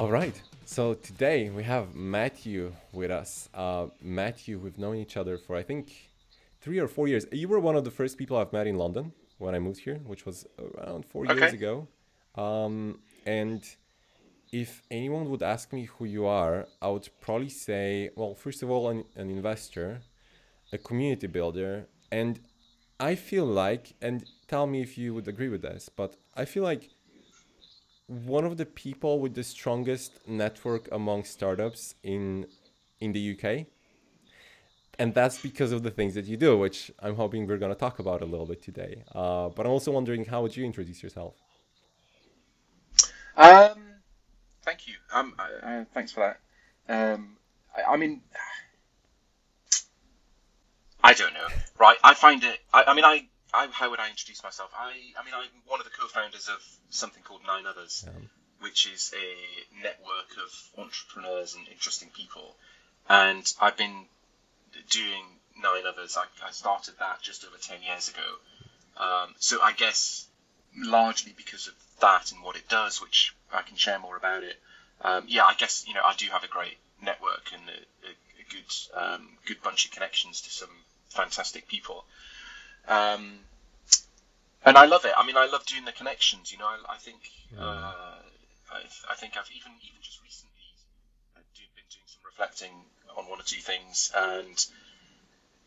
All right. So today we have Matthew with us. Matthew, we've known each other for I think 3 or 4 years. You were one of the first people I've met in London when I moved here, which was around 4 years Okay. ago. And if anyone would ask me who you are, I would probably say, well, first of all, an investor, a community builder, and I feel like, and tell me if you would agree with this, but I feel like one of the people with the strongest network among startups in the UK. And that's because of the things that you do, which I'm hoping we're going to talk about a little bit today. But I'm also wondering, how would you introduce yourself? Um, Thank you. Thanks for that. I mean, I don't know. Right. I find it. How would I introduce myself? I mean, I'm one of the co-founders of something called 9others, Um, which is a network of entrepreneurs and interesting people. And I've been doing 9others. I started that just over 10 years ago. So I guess largely because of that and what it does, which I can share more about it. Yeah, I guess I do have a great network and a good bunch of connections to some fantastic people, um, and I love it. I mean, I love doing the connections. I think mm, I think I've even just recently been doing some reflecting on one or two things, and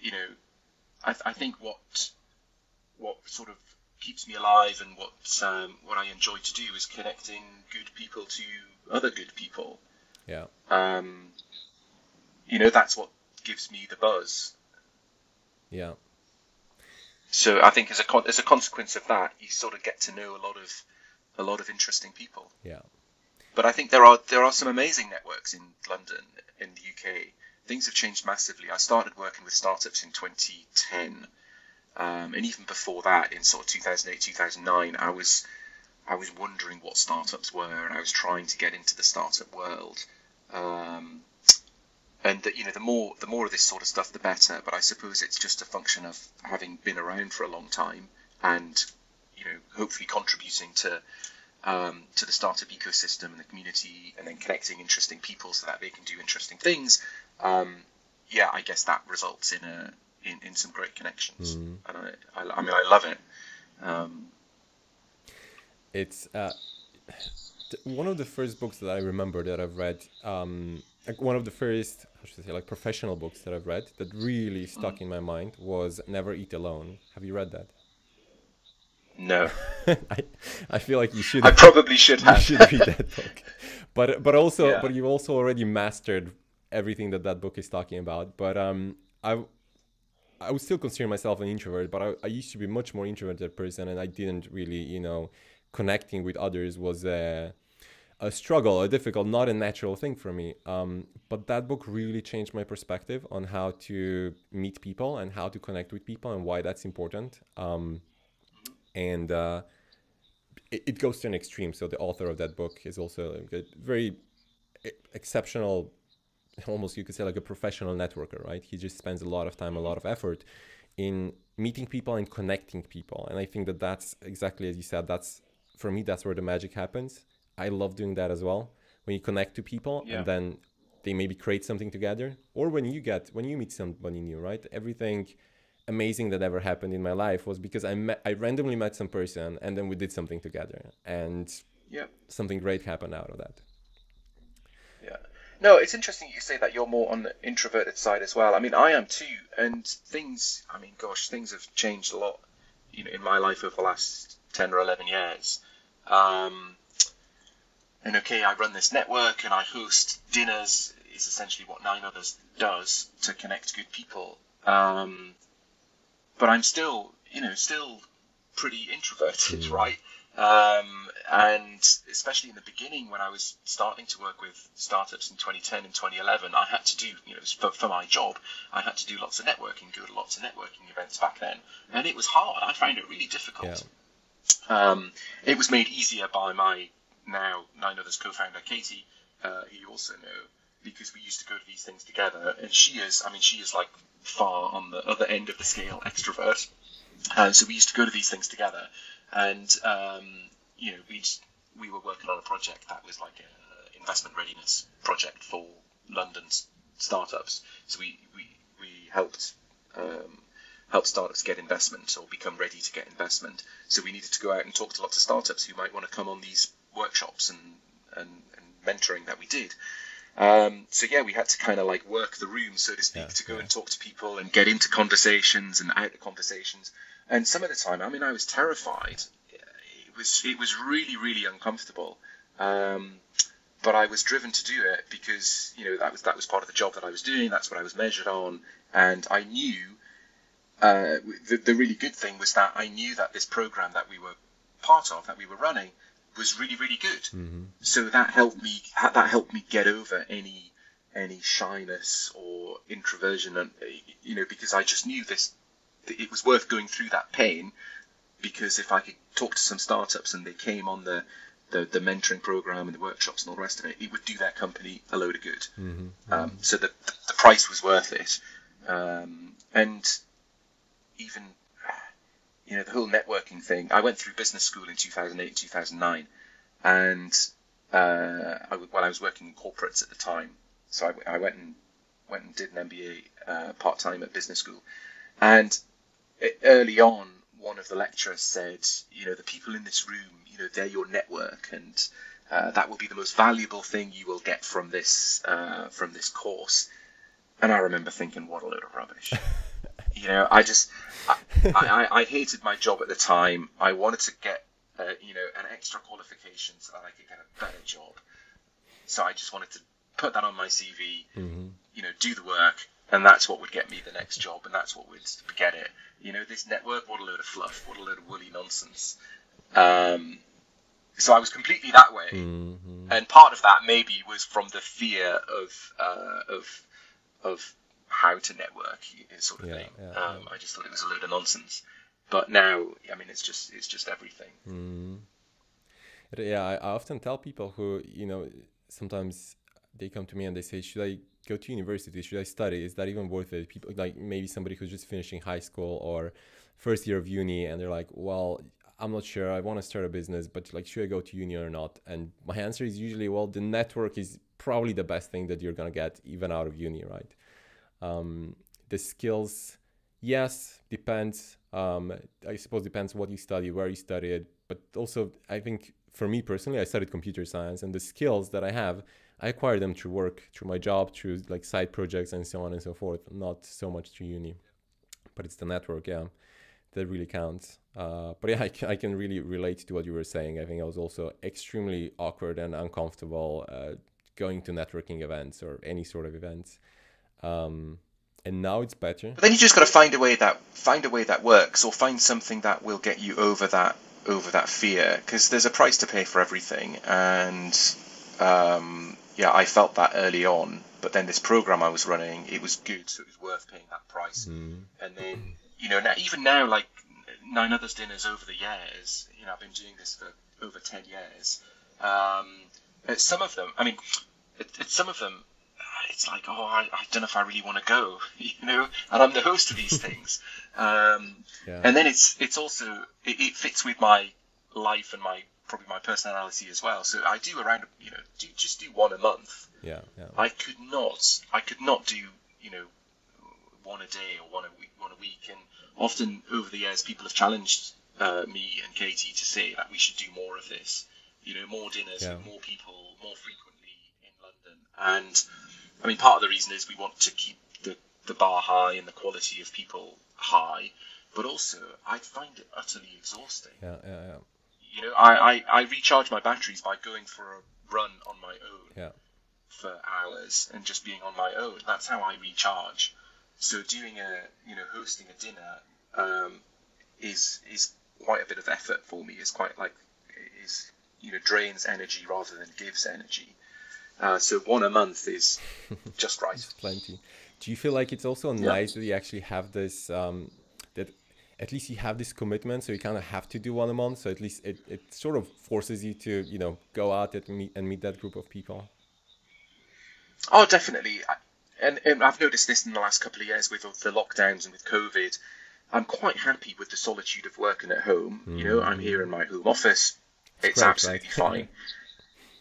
you know, I think what sort of keeps me alive and what I enjoy to do is connecting good people to other good people. yeah, Um, that's what gives me the buzz. yeah, So I think as a consequence of that, you sort of get to know a lot of interesting people. yeah. But I think there are some amazing networks in London, in the UK. Things have changed massively. I started working with startups in 2010. And even before that, in sort of 2008, 2009, I was wondering what startups were, and I was trying to get into the startup world. Um, and the more of this sort of stuff, the better. But I suppose it's just a function of having been around for a long time, and hopefully contributing to the startup ecosystem and the community, and then connecting interesting people so that they can do interesting things. Um, yeah, I guess that results in some great connections, Mm. and I mean, I love it. Um, It's one of the first books that I remember that I've read. Like one of the first, how should I say, like professional books that I've read that really stuck in my mind was Never Eat Alone. Have you read that? no, I I feel like you I should probably should you have. should read that book, but Yeah, you've also already mastered everything that that book is talking about. But I would still consider myself an introvert, but I used to be a much more introverted person, and I didn't really connecting with others was a struggle, a difficult, not a natural thing for me. But that book really changed my perspective on how to meet people and how to connect with people and why that's important. And it goes to an extreme. So the author of that book is also a very exceptional, almost you could say like a professional networker, right? He just spends a lot of time, a lot of effort in meeting people and connecting people. And I think that that's exactly as you said, that's for me, that's where the magic happens. I love doing that as well. When you connect to people and yeah, then they maybe create something together, or when you meet somebody new, right? Everything amazing that ever happened in my life was because I randomly met some person and then we did something together and yeah, something great happened out of that. yeah. No, it's interesting you say that you're more on the introverted side as well. I mean, I am too, and things. I mean, gosh, things have changed a lot, in my life over the last 10 or 11 years. Um, and okay, I run this network and I host dinners. Is essentially what 9others does to connect good people. But I'm still, still pretty introverted, Mm, right? And especially in the beginning when I was starting to work with startups in 2010 and 2011, I had to do, for my job, I had to do lots of networking, go to lots of networking events back then. And it was hard. I found it really yeah. difficult. It was made easier by my now 9others co-founder, Katie, who you also know, because we used to go to these things together. And she is like far on the other end of the scale extrovert. So we used to go to these things together, and we were working on a project that was like investment readiness project for London's startups. So we helped startups get investment or become ready to get investment. So we needed to go out and talk to lots of startups who might want to come on these workshops and mentoring that we did. So yeah, we had to kind of like work the room, so to speak, to go and talk to people and get into conversations and out of conversations. And some of the time, I mean, I was terrified. It was really, really uncomfortable. But I was driven to do it because, you know, that was part of the job that I was doing. That's what I was measured on. And I knew the really good thing was that I knew that this program that we were part of, that we were running, was really, really good. Mm-hmm. So that helped me get over any shyness or introversion, and you know, because I just knew it was worth going through that pain, because if I could talk to some startups and they came on the mentoring program and the workshops and all the rest of it, it would do their company a load of good. Mm-hmm. So the price was worth it. And even, you know, the whole networking thing, I went through business school in 2008, 2009, and while I was working in corporates at the time, so I went and did an MBA part-time at business school. And early on, one of the lecturers said, you know, the people in this room, you know, they're your network, and that will be the most valuable thing you will get from this course. And I remember thinking, what a load of rubbish. You know, I hated my job at the time. I wanted to get, you know, an extra qualification so that I could get a better job. So I just wanted to put that on my CV, mm-hmm. you know, do the work, and that's what would get me the next job, and that's what would get it. You know, this network, what a load of fluff, what a load of woolly nonsense. So I was completely that way, mm-hmm. and part of that maybe was from the fear of how to network, sort of thing. I just thought it was a load of nonsense. But now, I mean, it's just everything. Mm. Yeah, I often tell people who, you know, sometimes they come to me and they say, should I go to university? Should I study? Is that even worth it? People like maybe somebody who's just finishing high school or first year of uni, and they're like, well, I'm not sure. I want to start a business, but like, should I go to uni or not? And my answer is usually, well, the network is probably the best thing that you're going to get even out of uni, right? The skills, yes, depends. I suppose depends what you study, where you study it. But also, I think for me personally, I studied computer science, and the skills that I have, I acquired them through work, through my job, through like side projects and so on and so forth. Not so much through uni, but it's the network, yeah, that really counts. But yeah, I can really relate to what you were saying. I think I was also extremely awkward and uncomfortable going to networking events or any sort of events. And now it's better. But then you just got to find a way that works, or find something that will get you over that fear, because there's a price to pay for everything. And yeah, I felt that early on. But then this program I was running, it was good, so it was worth paying that price. Mm. And then, you know, even now, like 9others dinners over the years, you know, I've been doing this for over 10 years. At some of them, I mean, at some of them, it's like, oh, I don't know if I really want to go, you know, and I'm the host of these things. Yeah. And then it's also, it fits with my life and probably my personality as well. So I do around, you know, just do one a month. Yeah. I could not do, you know, one a day or one a week. And often over the years, people have challenged me and Katie to say that we should do more of this, you know, more dinners with more people, more frequently in London. And I mean, part of the reason is we want to keep the bar high and the quality of people high, but also I find it utterly exhausting. Yeah. You know, I recharge my batteries by going for a run on my own for hours and just being on my own. That's how I recharge. So hosting a dinner is quite a bit of effort for me. It's quite like drains energy rather than gives energy. So one a month is just right. It's plenty. Do you feel like it's also nice that you actually have this, that at least you have this commitment, so you kind of have to do one a month, so at least it sort of forces you to, you know, go out and meet that group of people? Oh, definitely. And I've noticed this in the last couple of years with the lockdowns and with COVID. I'm quite happy with the solitude of working at home. Mm. You know, I'm here in my home office. It's great, absolutely fine.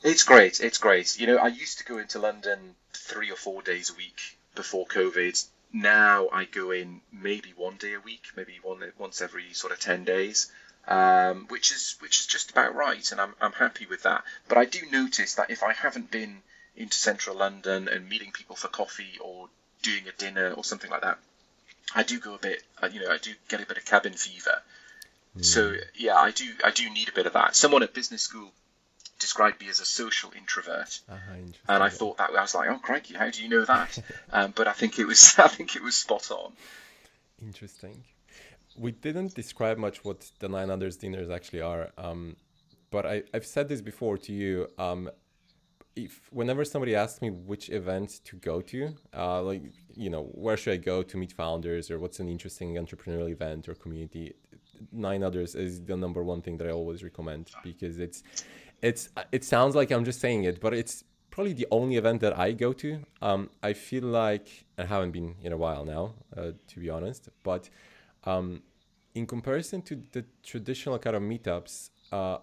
It's great. It's great. You know, I used to go into London 3 or 4 days a week before COVID. Now I go in maybe 1 day a week, maybe once every sort of 10 days, which is just about right, and I'm happy with that. But I do notice that if I haven't been into central London and meeting people for coffee or doing a dinner or something like that, I do go a bit, I do get a bit of cabin fever. So yeah, I do need a bit of that. Someone at business school described me as a social introvert, and I thought that I was like, oh crikey, how do you know that? But I think it was I think it was spot on. Interesting. We didn't describe much what the 9others dinners actually are, but I've said this before to you. If whenever somebody asks me which event to go to, like, where should I go to meet founders, or what's an interesting entrepreneurial event or community, 9others is the number one thing that I always recommend, because it sounds like I'm just saying it, but it's probably the only event that I go to. I feel like I haven't been in a while now, to be honest, but in comparison to the traditional kind of meetups,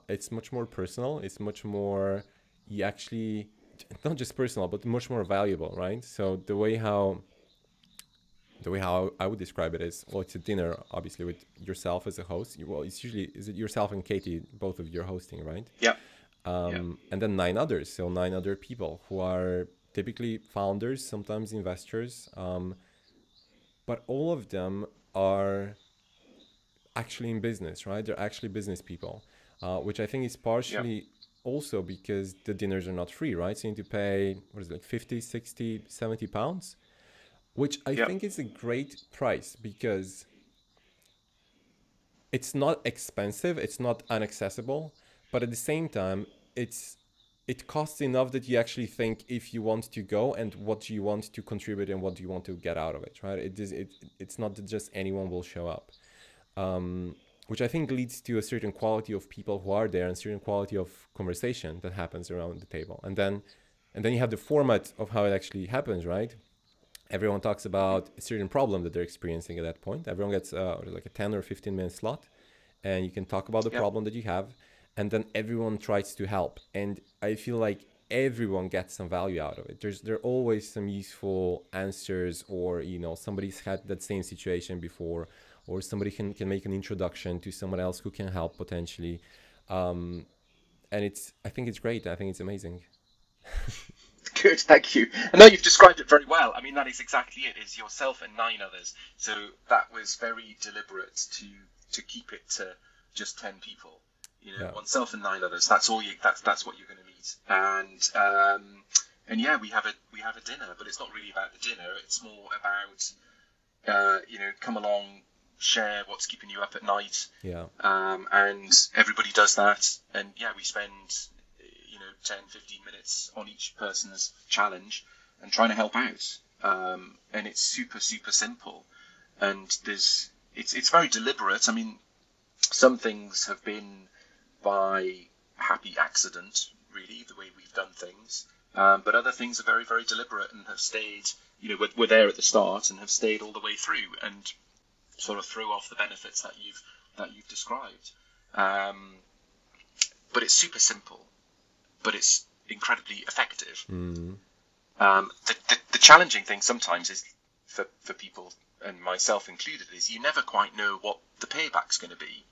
it's much more personal. It's much more, you actually, not just personal, but much more valuable, right? So the way how I would describe it is, well, it's a dinner, obviously, with yourself as a host. Well, it's usually, is it yourself and Katie, both of you are hosting, right? Yeah. And then 9 others, so 9 other people who are typically founders, sometimes investors, but all of them are actually in business, right? They're actually business people, which I think is Yeah. partially also because the dinners are not free, right? So you need to pay, what is it, like 50, 60, 70 pounds, which I Yeah. think is a great price, because it's not expensive, it's not inaccessible, but at the same time, it costs enough that you actually think if you want to go and what do you want to contribute and what do you want to get out of it, right? It's not that just anyone will show up, which I think leads to a certain quality of people who are there and certain quality of conversation that happens around the table. And then you have the format of how it actually happens, right? Everyone talks about a certain problem that they're experiencing at that point. Everyone gets like a 10 or 15-minute slot, and you can talk about the Yeah. problem that you have, and then everyone tries to help. And I feel like everyone gets some value out of it. There are always some useful answers, or somebody's had that same situation before, or somebody can make an introduction to someone else who can help potentially. And I think it's great. I think it's amazing. Good, thank you. And no, you've described it very well. I mean, that is exactly it. Is yourself and 9 others. So that was very deliberate to keep it to just 10 people. Yeah. Oneself and 9 others. That's all you. That's what you're going to meet. And yeah, we have a dinner, but it's not really about the dinner. It's more about come along, share what's keeping you up at night. Yeah. And everybody does that. And yeah, we spend 10, 15 minutes on each person's challenge and trying to help out. And it's super, super simple. And it's very deliberate. I mean, some things have been by happy accident, really, the way we've done things. But other things are very, very deliberate and have stayed, we're there at the start and have stayed all the way through and sort of throw off the benefits that you've described. But it's super simple, but it's incredibly effective. The challenging thing sometimes is for people, and myself included, is you never quite know what the payback's going to be.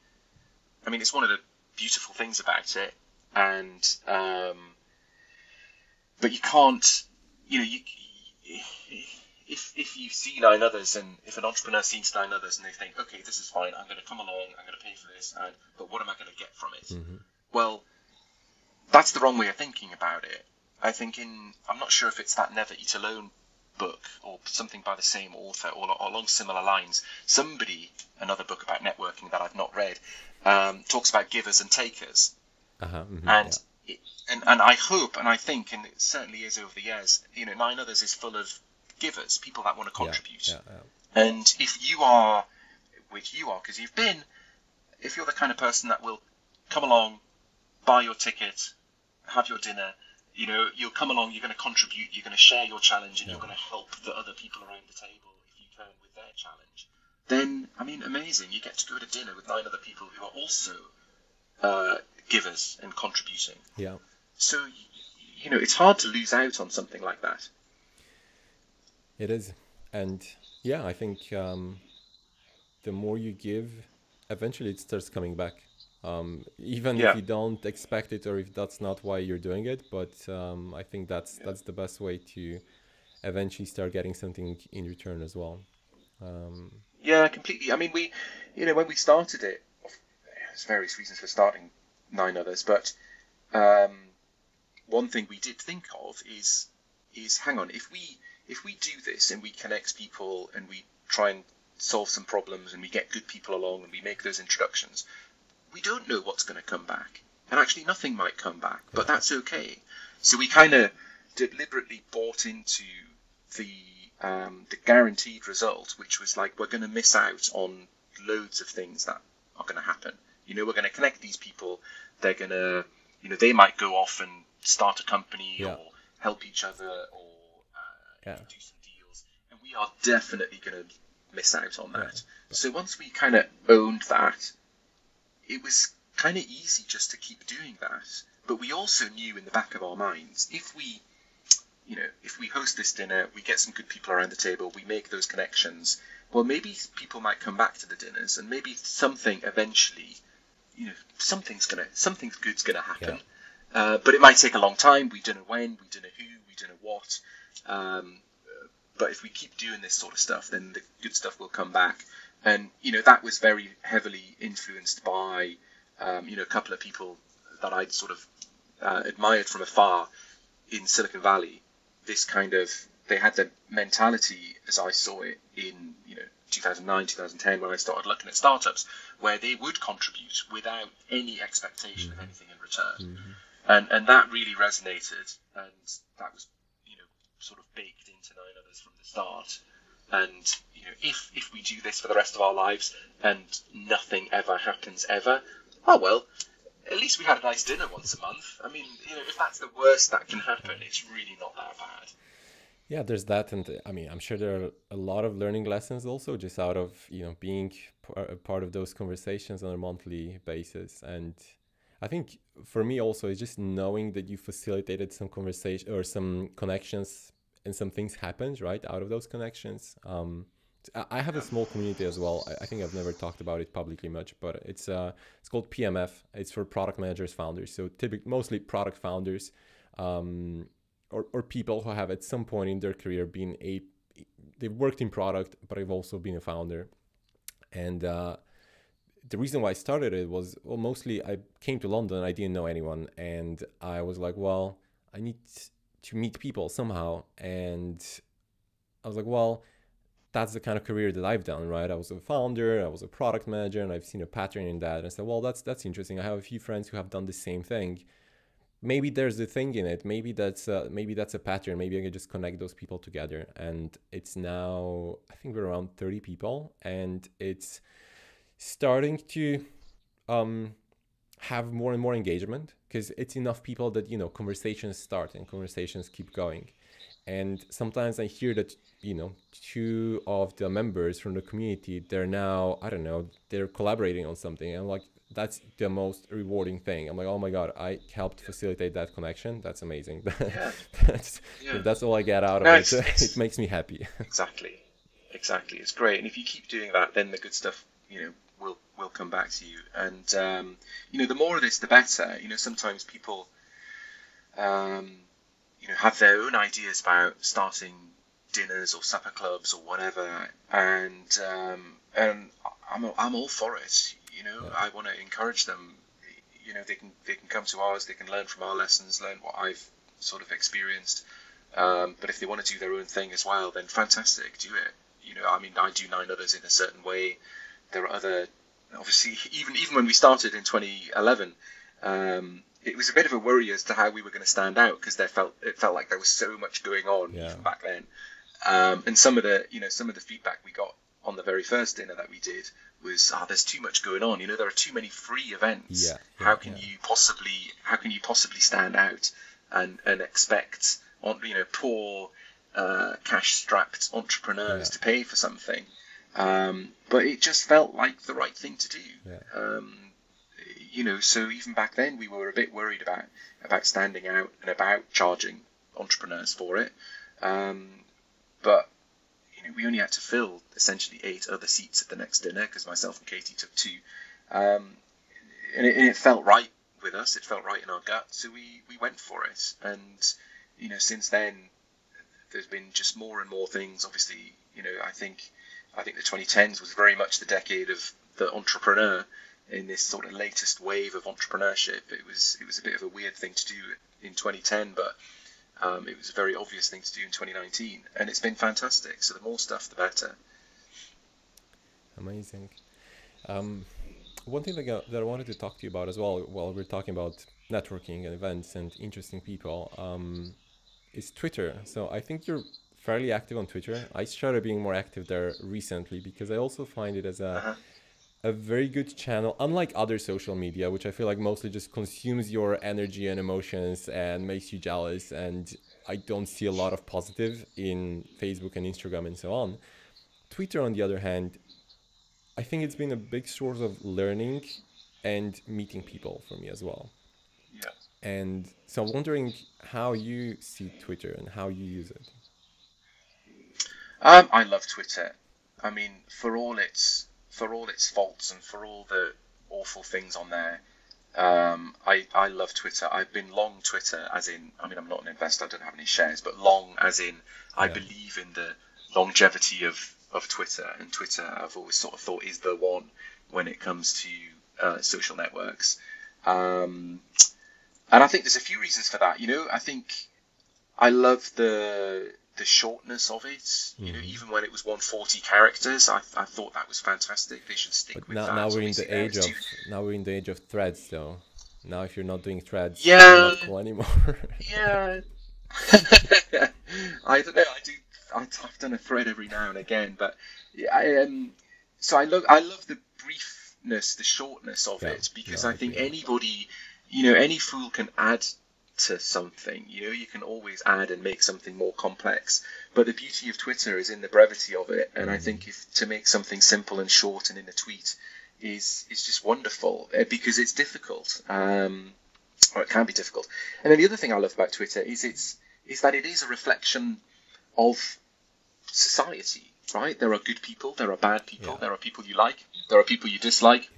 I mean, it's one of the beautiful things about it, and but you can't, if you see 9 others, and if an entrepreneur sees 9 others and they think, okay, this is fine, I'm going to come along, I'm going to pay for this, but what am I going to get from it? Well, that's the wrong way of thinking about it. I'm not sure if it's that Never Eat Alone book or something by the same author or along similar lines. Another book about networking that I've not read, talks about givers and takers. And I hope, and I think, and it certainly is over the years, 9 others is full of givers, people that want to contribute. And if you are, which you are, because if you're the kind of person that will come along, buy your ticket, have your dinner, you'll come along, you're going to contribute, you're going to share your challenge, and you're going to help the other people around the table if you can with their challenge, then, I mean, amazing. You get to go to dinner with 9 other people who are also givers and contributing. Yeah. So it's hard to lose out on something like that. It is. And yeah, I think the more you give, eventually it starts coming back. Even if Yeah. you don't expect it or if that's not why you're doing it. But I think that's the best way to eventually start getting something in return as well. Um, Yeah, completely. I mean, when we started it, there's various reasons for starting 9others, but um, one thing we did think of is hang on, if we do this and we connect people and we try and solve some problems and we get good people along and we make those introductions, we don't know what's going to come back, and actually nothing might come back, but that's okay. So we kind of deliberately bought into the guaranteed result, which was like, we're going to miss out on loads of things that are going to happen. We're going to connect these people. They're going to, they might go off and start a company Yeah. or help each other or Yeah. do some deals, and we are definitely going to miss out on that. Yeah. So once we kind of owned that, it was kind of easy just to keep doing that. But we also knew in the back of our minds, if we host this dinner, we get some good people around the table, we make those connections, well, maybe people might come back to the dinners, and maybe something eventually, something's good's gonna happen. Yeah. But it might take a long time. We don't know when, we don't know who, we don't know what. But if we keep doing this sort of stuff, then the good stuff will come back. And that was very heavily influenced by a couple of people that I'd sort of admired from afar in Silicon Valley. This kind of, they had the mentality, as I saw it in 2009, 2010, when I started looking at startups, where they would contribute without any expectation of anything in return. And that really resonated, and that was sort of baked into 9others from the start. And if we do this for the rest of our lives and nothing ever happens ever, oh well, at least we had a nice dinner once a month. I mean, if that's the worst that can happen, it's really not that bad. Yeah, there's that, and I mean, I'm sure there are a lot of learning lessons also just out of being a part of those conversations on a monthly basis. And I think for me also, it's just knowing that you facilitated some conversation or some connections, and some things happened right out of those connections. I have a small community as well. I think I've never talked about it publicly much, but it's called PMF. It's for product managers, founders. So mostly product founders, or people who have at some point in their career they've worked in product, but they've also been a founder. And the reason why I started it was, well, mostly I came to London, I didn't know anyone, and I was like, well, I need to meet people somehow. And I was like, well, that's the kind of career that I've done, right? I was a founder, I was a product manager, and I've seen a pattern in that. And I said, well, that's interesting. I have a few friends who have done the same thing. Maybe there's a thing in it. Maybe that's a pattern. Maybe I can just connect those people together. And it's now, I think we're around 30 people, and it's starting to have more and more engagement, because it's enough people that conversations start and conversations keep going. And sometimes I hear that two of the members from the community, they're now, I don't know, they're collaborating on something, and I'm like, that's the most rewarding thing. I'm like, oh my god, I helped facilitate that connection. That's amazing. That's all I get out of it. It makes me happy. Exactly, it's great. And if you keep doing that, then the good stuff will come back to you. And the more of this, the better. Sometimes people have their own ideas about starting dinners or supper clubs or whatever, and I'm all for it. I want to encourage them. They can come to ours, they can learn from our lessons, learn what I've sort of experienced. But if they want to do their own thing as well, then fantastic, do it. I mean, I do 9others in a certain way. There are other, obviously, even when we started in 2011. It was a bit of a worry as to how we were going to stand out, because it felt like there was so much going on even back then. And some of the feedback we got on the very first dinner that we did was, there's too much going on. There are too many free events. How can you possibly stand out and expect poor cash-strapped entrepreneurs to pay for something? But it just felt like the right thing to do. so even back then we were a bit worried about standing out and about charging entrepreneurs for it. But we only had to fill essentially 8 other seats at the next dinner because myself and Katie took 2, and it felt right with us. It felt right in our gut, so we went for it. And since then, there's been just more and more things. Obviously, I think the 2010s was very much the decade of the entrepreneur in this sort of latest wave of entrepreneurship. It was a bit of a weird thing to do in 2010, but it was a very obvious thing to do in 2019, and it's been fantastic. So the more stuff, the better. Amazing. One thing that I wanted to talk to you about as well, while we're talking about networking and events and interesting people, is Twitter. So I think you're fairly active on Twitter. I started being more active there recently because I also find it as a very good channel, unlike other social media, which I feel like mostly just consumes your energy and emotions and makes you jealous. And I don't see a lot of positive in Facebook and Instagram and so on. Twitter, on the other hand, I think it's been a big source of learning and meeting people for me as well. Yeah. And so I'm wondering how you see Twitter and how you use it. I love Twitter. I mean, for all its faults and for all the awful things on there, I love Twitter. I've been long Twitter, as in, I mean, I'm not an investor, I don't have any shares, but long as in, I believe in the longevity of Twitter, and Twitter I've always sort of thought is the one when it comes to social networks. And I think there's a few reasons for that. I think I love the shortness of it. Even when it was 140 characters, I thought that was fantastic. They should stick with that. Now we're in the age of threads, though. Now if you're not doing threads, yeah, you're not cool anymore. Yeah. I don't know. I've done a thread every now and again, but so I love the briefness, the shortness of it, because I think anybody, any fool can add to something. You can always add and make something more complex, but the beauty of Twitter is in the brevity of it. And I think to make something simple and short and in a tweet is just wonderful, because it's difficult, or it can be difficult. And then the other thing I love about Twitter is that it is a reflection of society, right? There are good people, there are bad people, there are people you like, there are people you dislike,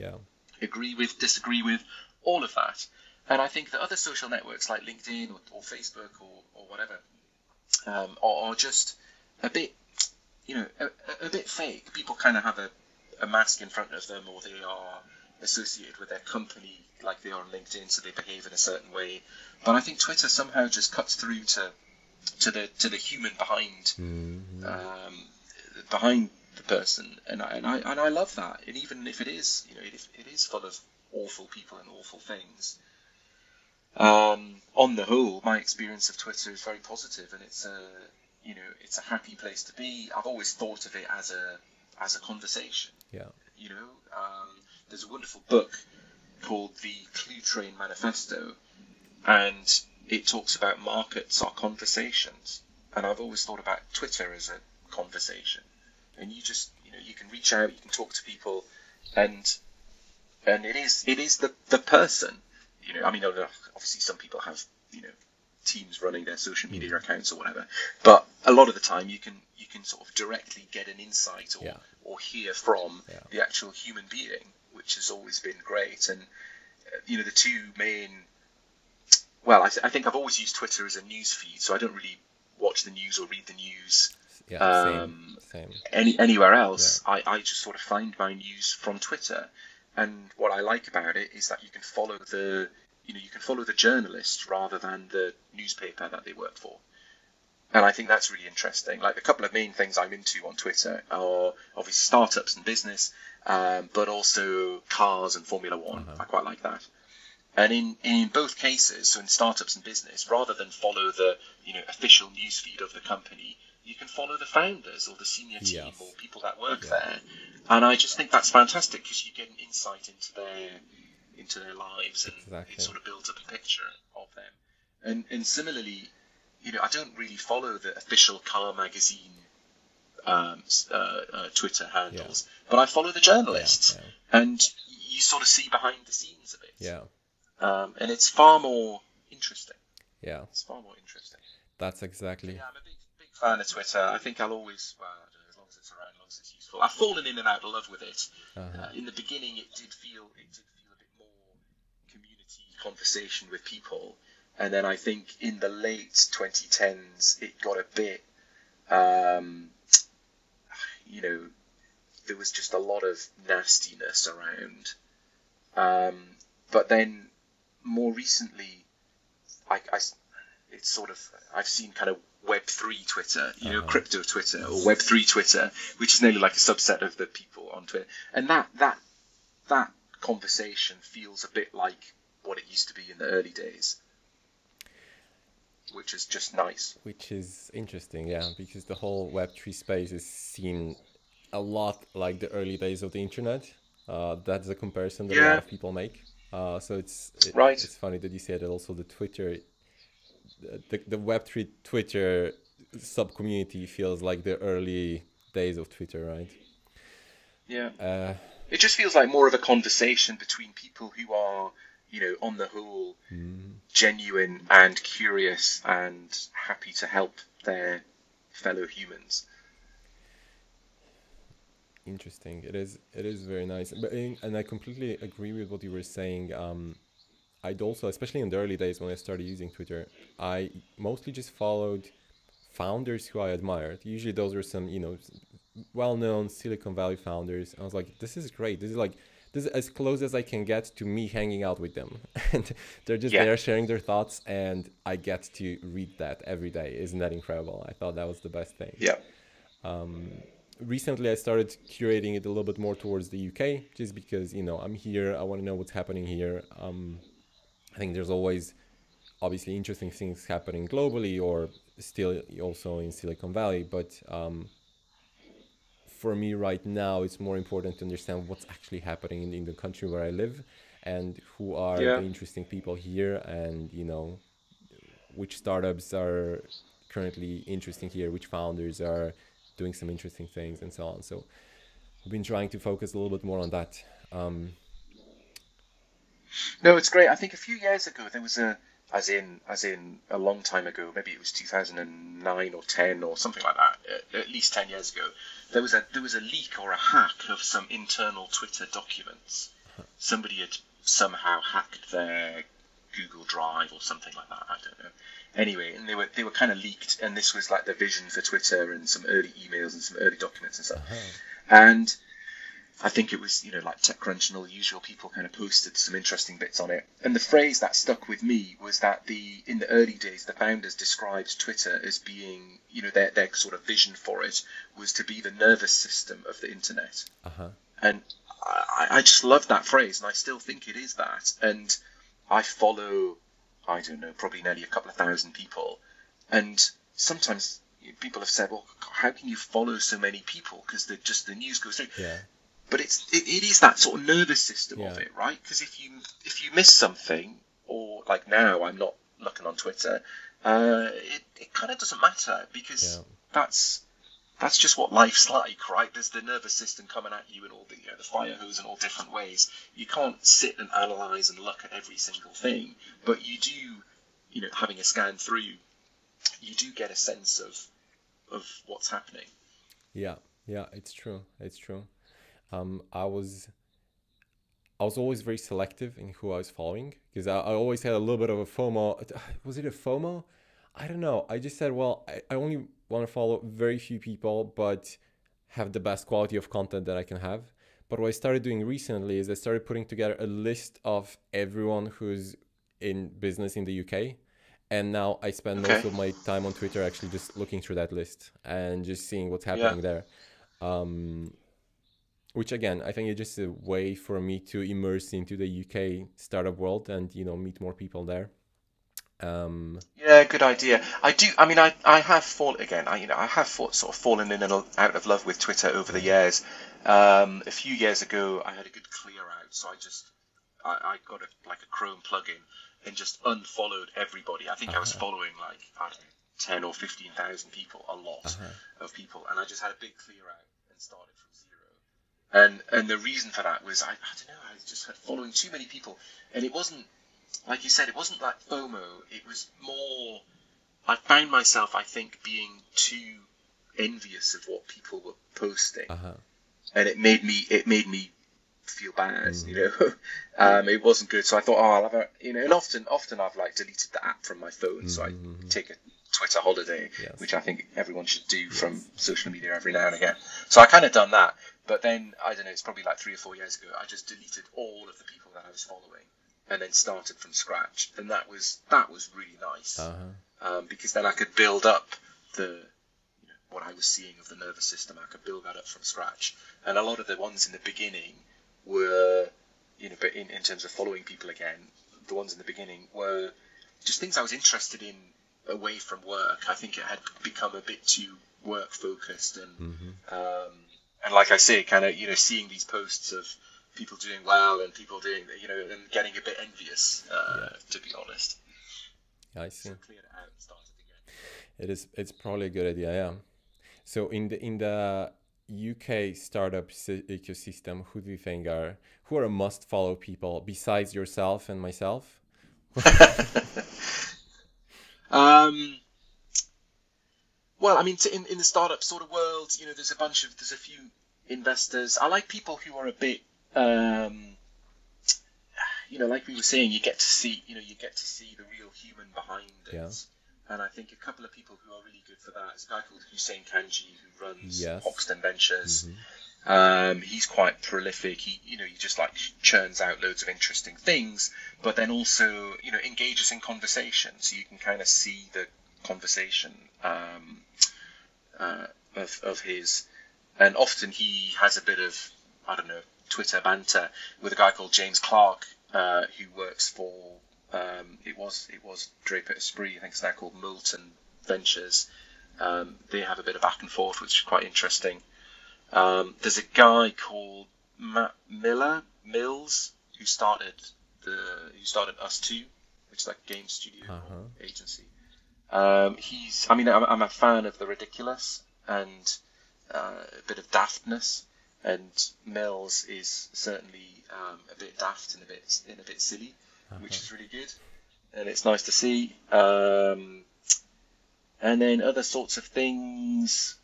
agree with, disagree with, all of that. And I think that other social networks like LinkedIn or Facebook or whatever are just a bit, a bit fake. People kind of have a mask in front of them, or they are associated with their company like they are on LinkedIn, so they behave in a certain way. But I think Twitter somehow just cuts through to the human behind behind the person, and I love that. And even if it is, it is full of awful people and awful things, on the whole, my experience of Twitter is very positive, and it's a happy place to be. I've always thought of it as a conversation. There's a wonderful book called The Clue Train Manifesto, and it talks about markets are conversations, and I've always thought about Twitter as a conversation. And you just, you can reach out, you can talk to people, and it is the person. I mean, obviously some people have teams running their social media accounts or whatever, but a lot of the time you can sort of directly get an insight or hear from the actual human being, which has always been great. And the two main, well, I think I've always used Twitter as a news feed, so I don't really watch the news or read the news same. Anywhere else. I just sort of find my news from Twitter. And what I like about it is that you can follow the journalist rather than the newspaper that they work for. And I think that's really interesting. Like, a couple of main things I'm into on Twitter are obviously startups and business, but also cars and Formula One. I quite like that. And in both cases, so in startups and business, rather than follow the official newsfeed of the company, you can follow the founders or the senior team or people that work there. And I just think that's fantastic, because you get an insight into their lives, and it sort of builds up a picture of them. And similarly, I don't really follow the official car magazine Twitter handles, but I follow the journalists. And you sort of see behind the scenes of it. Yeah. And it's far more interesting. Yeah. It's far more interesting. That's exactly. Yeah, I'm a big fan of Twitter. I think I'll always, well, I don't know, as long as it's around, as long as it's useful. I've fallen in and out of love with it. In the beginning, it did feel a bit more community conversation with people, and then I think in the late 2010s, it got a bit, there was just a lot of nastiness around. But then more recently, I've seen kind of web3 Twitter, crypto Twitter or web3 Twitter, which is nearly like a subset of the people on Twitter, and that conversation feels a bit like what it used to be in the early days, which is just nice. Which is interesting, yeah, because the whole web3 space is seen a lot like the early days of the internet. That's a comparison that a lot of people make. So it's funny that you say that also the Twitter. The Web3 Twitter sub-community feels like the early days of Twitter, right? Yeah. It just feels like more of a conversation between people who are, on the whole, genuine and curious and happy to help their fellow humans. Interesting. It is very nice. And I completely agree with what you were saying. I'd also, especially in the early days when I started using Twitter, I mostly just followed founders who I admired. Usually those were some, well-known Silicon Valley founders. I was like, this is great. This is as close as I can get to me hanging out with them. And they're just there sharing their thoughts, and I get to read that every day. Isn't that incredible? I thought that was the best thing. Yeah. Recently, I started curating it a little bit more towards the UK, just because, I'm here. I want to know what's happening here. I think there's always obviously interesting things happening globally or still also in Silicon Valley. But for me right now, it's more important to understand what's actually happening in the country where I live and who are the interesting people here, and, which startups are currently interesting here, which founders are doing some interesting things and so on. So I've been trying to focus a little bit more on that. No, it's great. I think a few years ago there was as in a long time ago, maybe it was 2009 or 10 or something like that. At least 10 years ago, there was a leak or a hack of some internal Twitter documents. Somebody had somehow hacked their Google Drive or something like that. I don't know. Anyway, and they were kind of leaked, and this was like the vision for Twitter and some early emails and some early documents and stuff. And I think it was, like TechCrunch and all the usual people kind of posted some interesting bits on it. And the phrase that stuck with me was that in the early days, the founders described Twitter as being, their sort of vision for it was to be the nervous system of the internet. And I just love that phrase, and I still think it is that. And I follow, I don't know, probably nearly a couple of thousand people. And sometimes people have said, well, how can you follow so many people? Because the news goes through. Yeah. But it is that sort of nervous system of it, right? Because if you miss something, or like now I'm not looking on Twitter, it kind of doesn't matter, because that's just what life's like, right? There's the nervous system coming at you in all the the fire hose in all different ways. You can't sit and analyze and look at every single thing, but you do, having a scan through, you do get a sense of what's happening. Yeah, it's true. I was always very selective in who I was following, because I always had a little bit of a FOMO. Was it a FOMO? I don't know. I just said, well, I only want to follow very few people, but have the best quality of content that I can have. But what I started doing recently is I started putting together a list of everyone who's in business in the UK. And now I spend most of my time on Twitter actually just looking through that list and just seeing what's happening there. Which again, I think is just a way for me to immerse into the UK startup world and, meet more people there. Yeah, good idea. I have sort of fallen in and out of love with Twitter over the years. A few years ago, I had a good clear out, so I got a Chrome plugin and just unfollowed everybody. I think I was following like, I don't know, 10 or 15,000 people, a lot of people, and I just had a big clear out and started from zero. And the reason for that was I don't know, I just had following too many people, and it wasn't, like you said, it wasn't like FOMO. It was more, I found myself, I think, being too envious of what people were posting, and it made me feel bad. You know, it wasn't good. So I thought, I'll have a, you know, and often I've like deleted the app from my phone, so I take a Twitter holiday, which I think everyone should do from social media every now and again. So I kind of done that, but then I don't know, it's probably like 3 or 4 years ago, I just deleted all of the people that I was following, and then started from scratch, and that was really nice, because then I could build up what I was seeing of the nervous system. I could build that up from scratch, and a lot of the ones in the beginning were, you know, but in terms of following people again, the ones in the beginning were just things I was interested in away from work. I think it had become a bit too work focused, and like I say, kind of, you know, seeing these posts of people doing well and people doing, you know, and getting a bit envious, to be honest. I see. So cleared it out and started again. It's probably a good idea, yeah. So in the UK startup ecosystem, who do you think who are must follow people besides yourself and myself? Well, I mean, in the startup sort of world, you know, there's a few investors. I like people who are a bit, you know, like we were saying, you get to see the real human behind it. Yeah. And I think a couple of people who are really good for that is a guy called Hussein Kanji, who runs Yes. Hoxton Ventures. He's quite prolific. He just like churns out loads of interesting things, but then also, you know, engages in conversation, so you can kind of see the conversation of his. And often he has a bit of, I don't know, Twitter banter with a guy called James Clark, who works for it was Draper Esprit. I think it's now called Moulton Ventures. They have a bit of back and forth, which is quite interesting. There's a guy called Matt Mills who started Us Too, which is like a game studio agency. I'm a fan of the ridiculous and a bit of daftness, and Mills is certainly a bit daft and a bit silly, which is really good, and it's nice to see. And then other sorts of things.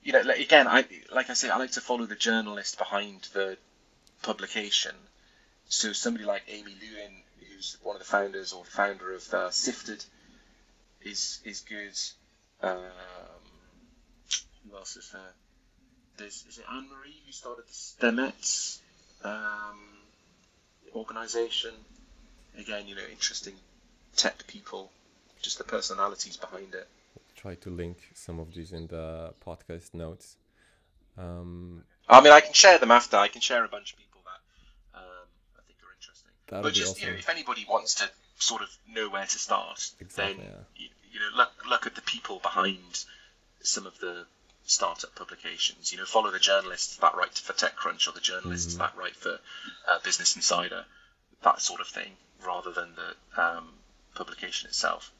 You know, again, like I say, I like to follow the journalist behind the publication. So somebody like Amy Lewin, who's one of the founders or founder of Sifted, is good. Who else is there? Is it Anne Marie who started the STEMETS organization? Again, you know, interesting tech people, just the personalities behind it. Try to link some of these in the podcast notes. I mean, I can share them after. I can share a bunch of people that I think are interesting. But just, awesome. You know, if anybody wants to sort of know where to start, then you know, look at the people behind some of the startup publications. You know, follow the journalists that write for TechCrunch, or the journalists that write for Business Insider, that sort of thing, rather than the publication itself.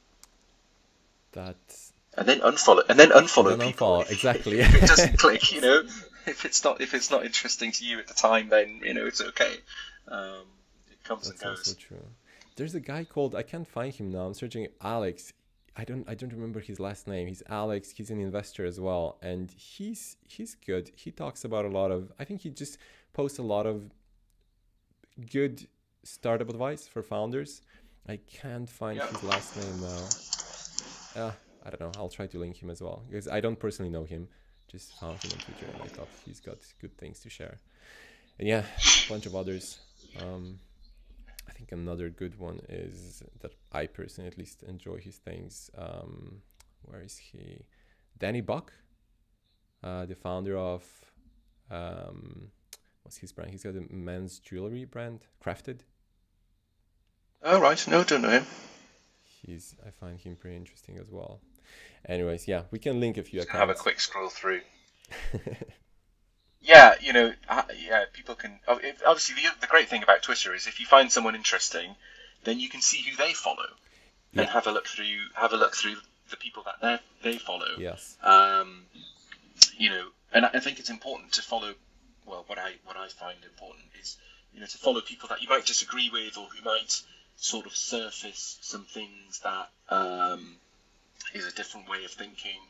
And then unfollow people. Exactly. If it doesn't click, you know, if it's not interesting to you at the time, then, you know, it's okay. It comes and goes. That's also true. There's a guy called, I can't find him now. I'm searching, Alex. I don't remember his last name. He's Alex. He's an investor as well, and he's good. He talks about a lot of. I think he just posts a lot of good startup advice for founders. I can't find his last name now. I don't know. I'll try to link him as well, because I don't personally know him. Just found him on Twitter, and I thought he's got good things to share. And yeah, a bunch of others. I think another good one is that I personally at least enjoy his things. Where is he? Danny Buck, the founder of what's his brand? He's got a men's jewelry brand, Crafted. Oh right, no, don't know him. I find him pretty interesting as well. Anyways, yeah, we can link a few accounts. Have a quick scroll through. Yeah, you know, people can. Obviously, the great thing about Twitter is if you find someone interesting, then you can see who they follow, and have a look through the people that they follow. Yes. You know, And I think it's important to follow. Well, what I find important is, to follow people that you might disagree with, or who might sort of surface some things that is a different way of thinking,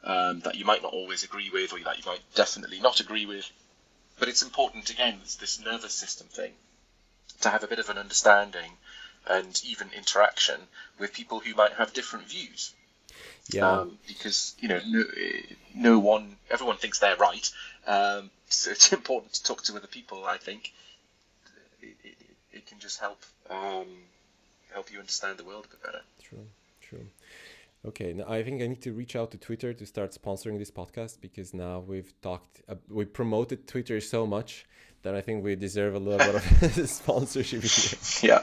that you might not always agree with, or that you might definitely not agree with. But it's important, again, it's this nervous system thing, to have a bit of an understanding and even interaction with people who might have different views. Yeah. Because everyone thinks they're right. So it's important to talk to other people. I think it can just help you understand the world a bit better. True. Okay, now I think I need to reach out to Twitter to start sponsoring this podcast, because now we promoted Twitter so much that I think we deserve a little bit of sponsorship here.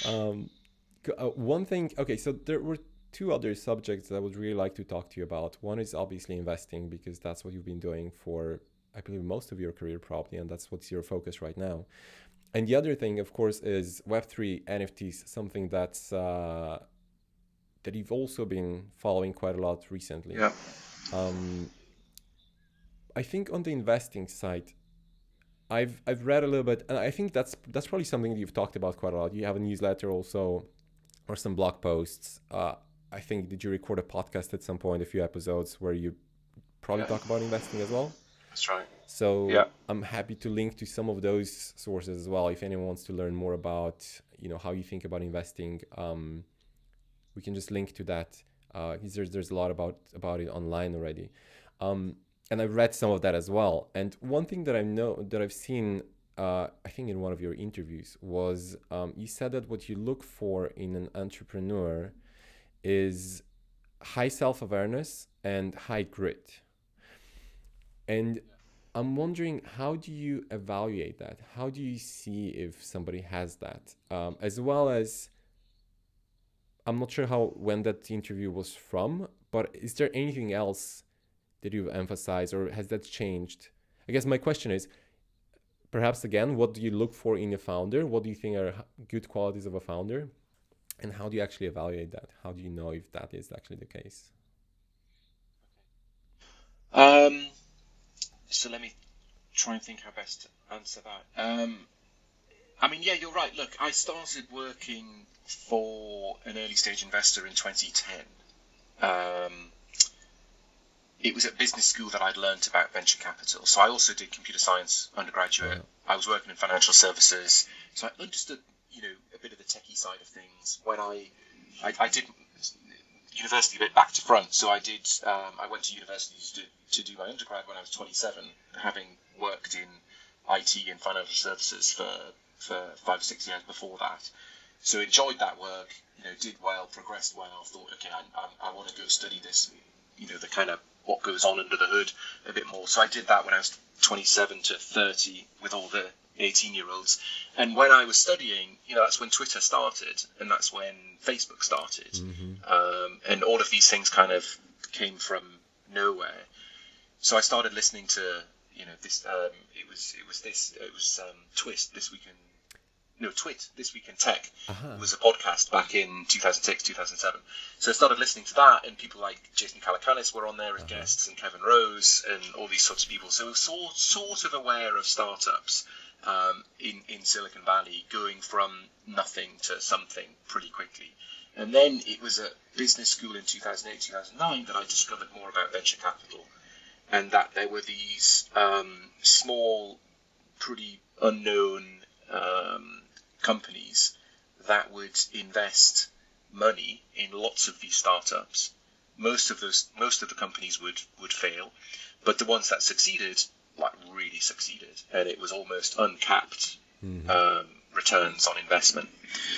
Yeah. One thing, okay, so there were two other subjects that I would really like to talk to you about. One is obviously investing, because that's what you've been doing for, I believe, most of your career probably, and that's what's your focus right now. And the other thing, of course, is web3, NFTs, something that's that you've also been following quite a lot recently. Yeah. I think on the investing side, I've read a little bit, and I think that's probably something that you've talked about quite a lot. You have a newsletter also, or some blog posts. I think, did you record a podcast at some point, a few episodes where you probably talk about investing as well? That's right. So yeah. I'm happy to link to some of those sources as well. If anyone wants to learn more about, how you think about investing, we can just link to that. There's a lot about it online already. And I've read some of that as well. And one thing that I've seen, I think in one of your interviews, was you said that what you look for in an entrepreneur is high self-awareness and high grit. And I'm wondering, how do you evaluate that? How do you see if somebody has that? As well as, I'm not sure when that interview was from, but is there anything else that you've emphasized, or has that changed? I guess my question is, perhaps again, what do you look for in a founder? What do you think are good qualities of a founder? And how do you actually evaluate that? How do you know if that is actually the case? So let me try and think how best to answer that. I mean, yeah, you're right. Look, I started working for an early stage investor in 2010. It was at business school that I'd learned about venture capital. So I also did computer science undergraduate. I was working in financial services. So I understood, a bit of the techie side of things. When I did university a bit back to front. So I went to university to do my undergrad when I was 27, having worked in IT and financial services for 5 or 6 years before that. So enjoyed that work, did well, progressed well, thought, okay, I want to go study this, the kind of what goes on under the hood a bit more. So I did that when I was 27 to 30 with all the 18-year-olds. And when I was studying, that's when Twitter started, and that's when Facebook started. Mm-hmm. And all of these things kind of came from nowhere. So I started listening to, this, it was Twit, This Week in Tech. It was a podcast back in 2006, 2007. So I started listening to that, and people like Jason Calacanis were on there as guests, and Kevin Rose, and all these sorts of people. So I was sort of aware of startups in Silicon Valley, going from nothing to something pretty quickly. And then it was at business school in 2008, 2009 that I discovered more about venture capital, and that there were these small, pretty unknown companies that would invest money in lots of these startups. Most of the companies would fail, but the ones that succeeded, really succeeded, and it was almost uncapped returns on investment.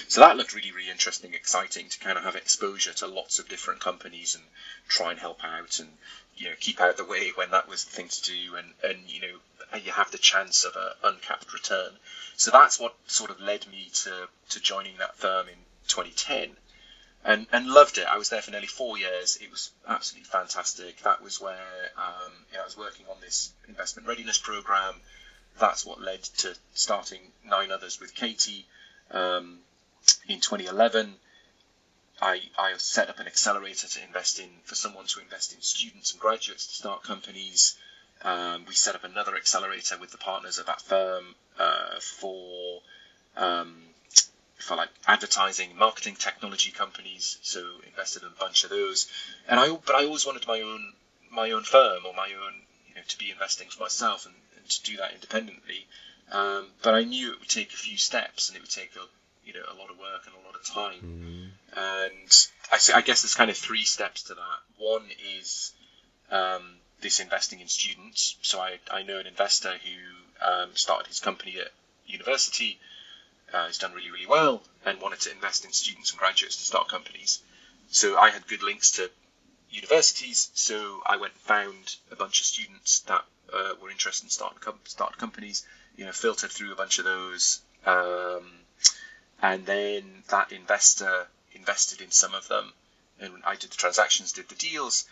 So that looked really, really interesting, exciting to kind of have exposure to lots of different companies and try and help out and keep out of the way when that was the thing to do, and you have the chance of an uncapped return. So that's what sort of led me to joining that firm in 2010, and loved it. I was there for nearly 4 years. It was absolutely fantastic. That was where I was working on this investment readiness program. That's what led to starting 9others with Katie in 2011. I set up an accelerator for someone to invest in students and graduates to start companies. We set up another accelerator with the partners of that firm for like advertising, marketing, technology companies. So invested in a bunch of those. But I always wanted my own firm, or my own, to be investing for myself and to do that independently. But I knew it would take a few steps, and it would take a lot of work and a lot of time. Mm-hmm. And I guess there's kind of 3 steps to that. One is this investing in students. So I know an investor who started his company at university. He's done really, really well and wanted to invest in students and graduates to start companies. So I had good links to universities, so I went and found a bunch of students that were interested in starting companies, filtered through a bunch of those, and then that investor invested in some of them, and I did the transactions, did the deals.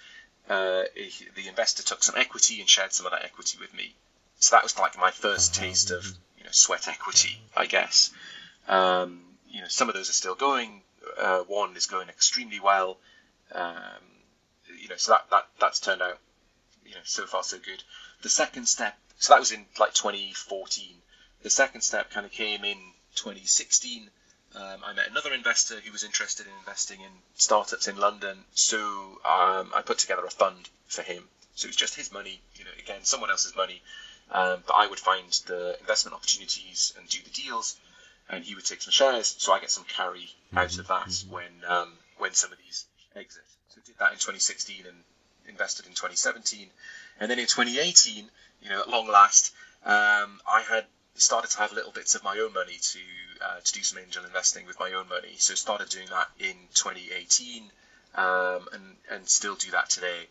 The investor took some equity and shared some of that equity with me. So that was like my first taste of sweat equity, I guess. Some of those are still going. One is going extremely well. So that's turned out, so far so good. The second step, so that was in like 2014. The second step kind of came in 2016. I met another investor who was interested in investing in startups in London. So I put together a fund for him. So it was just his money, again, someone else's money. But I would find the investment opportunities and do the deals, and he would take some shares. So I get some carry out of that when some of these exit. So I did that in 2016 and invested in 2017. And then in 2018, at long last, I had started to have little bits of my own money to do some angel investing with my own money. So started doing that in 2018, and still do that today.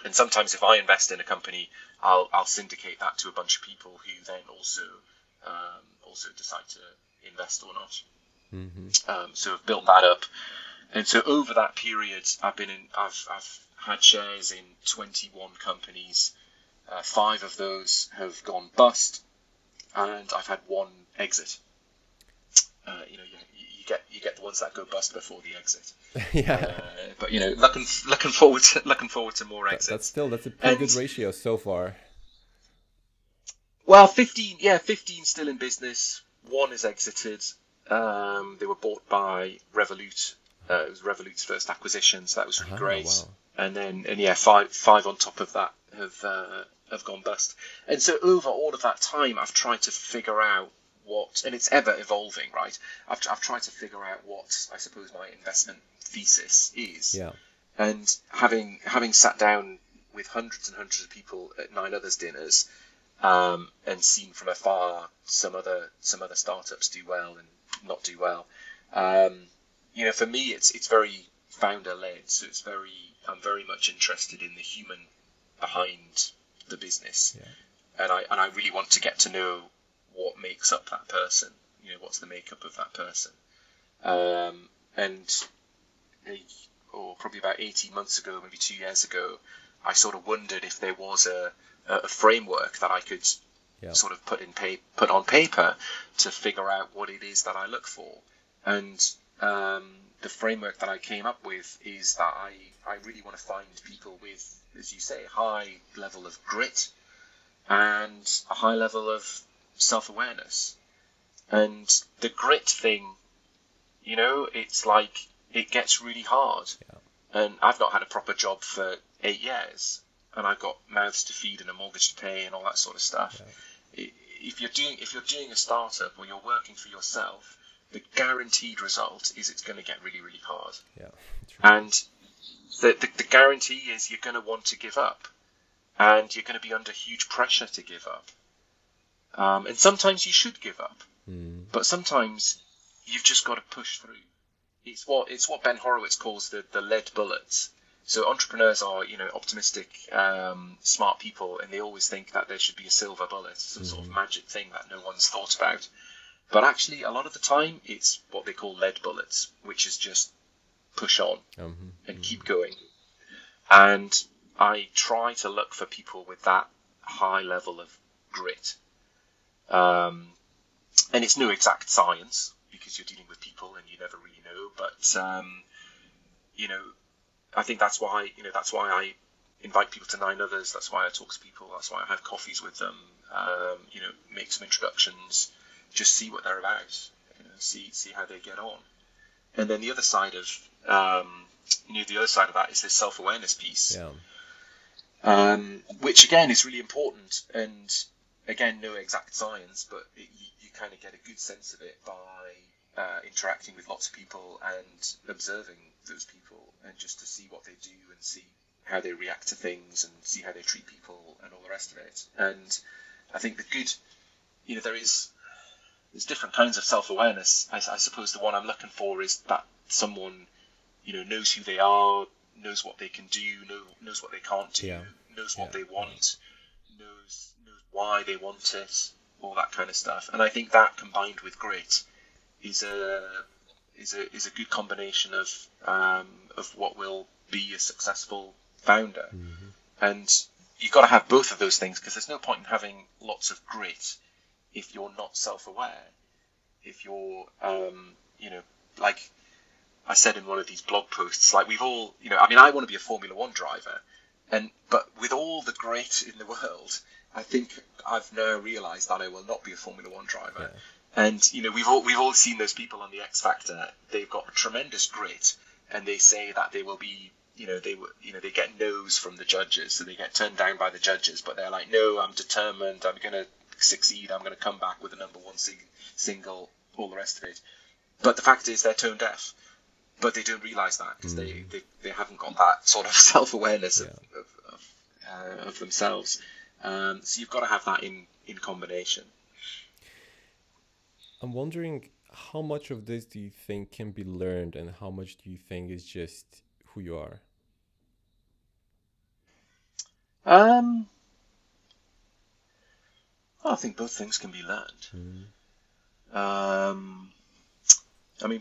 And sometimes if I invest in a company, I'll syndicate that to a bunch of people who then also decide to invest or not. Mm-hmm. So I've built that up, and so over that period, I've had shares in 21 companies. 5 of those have gone bust, and I've had 1 exit. You get the ones that go bust before the exit. Yeah. But looking forward to more exits. That's a pretty good ratio so far. Well, 15 still in business. 1 is exited. They were bought by Revolut. It was Revolut's first acquisition, so that was really great. Wow. And then 5 on top of that have gone bust. And so over all of that time, I've tried to figure out and it's ever evolving, right? I've tried to figure out what I suppose my investment thesis is. Yeah. And having sat down with hundreds and hundreds of people at 9others dinners, and seen from afar some other startups do well and not do well. For me, it's very founder led. So I'm very much interested in the human behind the business, and I really want to get to know what makes up that person. What's the makeup of that person. Probably about 18 months ago, maybe 2 years ago, I sort of wondered if there was a framework that I could sort of put on paper to figure out what it is that I look for. And the framework that I came up with is that I really want to find people with, as you say, a high level of grit and a high level of self-awareness. And the grit thing, it's like it gets really hard. And I've not had a proper job for 8 years, and I've got mouths to feed and a mortgage to pay and all that sort of stuff. If you're doing a startup or you're working for yourself, the guaranteed result is it's going to get really, really hard. And the guarantee is you're going to want to give up, and you're going to be under huge pressure to give up. And sometimes you should give up, but sometimes you've just got to push through. It's what Ben Horowitz calls the lead bullets. So entrepreneurs are, optimistic, smart people, and they always think that there should be a silver bullet, some sort of magic thing that no one's thought about. But actually, a lot of the time, it's what they call lead bullets, which is just push on and keep going. And I try to look for people with that high level of grit. And it's no exact science, because you're dealing with people and you never really know. But I think that's why I invite people to 9others. That's why I talk to people. That's why I have coffees with them. Make some introductions, just see what they're about, see how they get on. And then the other side of that is this self-awareness piece, which again is really important. And again, no exact science, but you kind of get a good sense of it by interacting with lots of people and observing those people, and just to see what they do and see how they react to things and see how they treat people and all the rest of it. And I think there's different kinds of self-awareness. I suppose the one I'm looking for is that someone, knows who they are, knows what they can do, knows what they can't do, knows what they want, knows why they want it, all that kind of stuff. And I think that combined with grit is a good combination of what will be a successful founder. And you've got to have both of those things, because there's no point in having lots of grit if you're not self-aware. If you're, like I said in one of these blog posts, like we've all, I want to be a Formula One driver, but with all the grit in the world, I think I've now realised that I will not be a Formula One driver. And we've all seen those people on the X Factor. They've got tremendous grit, and they say that they will be, they get no's from the judges, so they get turned down by the judges. But they're like, no, I'm determined. I'm going to succeed. I'm going to come back with a number one single, all the rest of it. But the fact is, they're tone deaf. But they don't realise that, because they haven't got that sort of self-awareness of themselves. So you've got to have that in combination. I'm wondering, how much of this do you think can be learned, and how much do you think is just who you are? I think both things can be learned.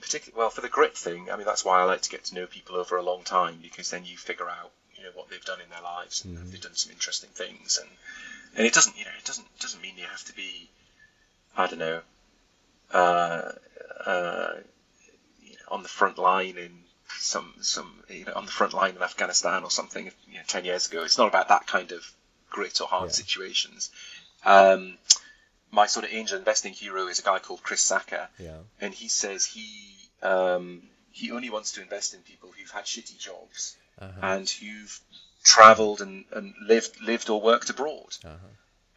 Particularly, for the grit thing, that's why I like to get to know people over a long time, because then you figure out, what they've done in their lives, and if they've done some interesting things, and it doesn't mean you have to be, I don't know, on the front line in on the front line in Afghanistan or something, 10 years ago. It's not about that kind of grit or hard situations. My sort of angel investing hero is a guy called Chris Sacca, and he says he only wants to invest in people who've had shitty jobs and who've travelled and lived or worked abroad.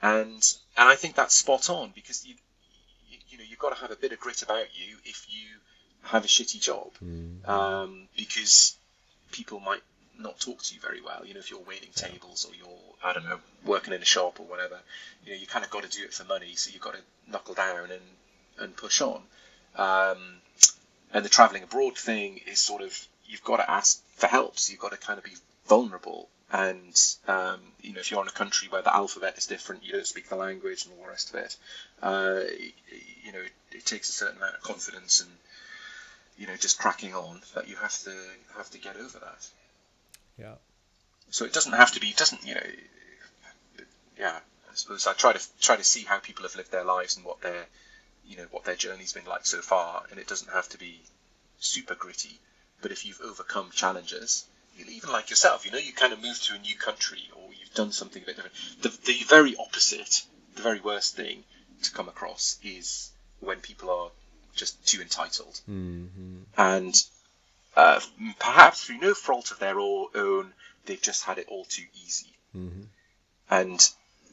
And I think that's spot on, because you've got to have a bit of grit about you if you have a shitty job, because people might not talk to you very well. If you're waiting tables, or you're, I don't know, working in a shop or whatever, you kind of got to do it for money, so you've got to knuckle down and push on. And the travelling abroad thing is sort of, you've got to ask for help, so you've got to kind of be vulnerable. And if you're in a country where the alphabet is different, you don't speak the language and all the rest of it, it takes a certain amount of confidence and just cracking on, that you have to get over that. So it doesn't have to be, I suppose I try to see how people have lived their lives and what their journey's been like so far, and it doesn't have to be super gritty. But if you've overcome challenges, even like yourself, you kind of moved to a new country, or you've done something a bit different. The very opposite, the very worst thing to come across is when people are just too entitled. And perhaps through no fault of their own, they've just had it all too easy. And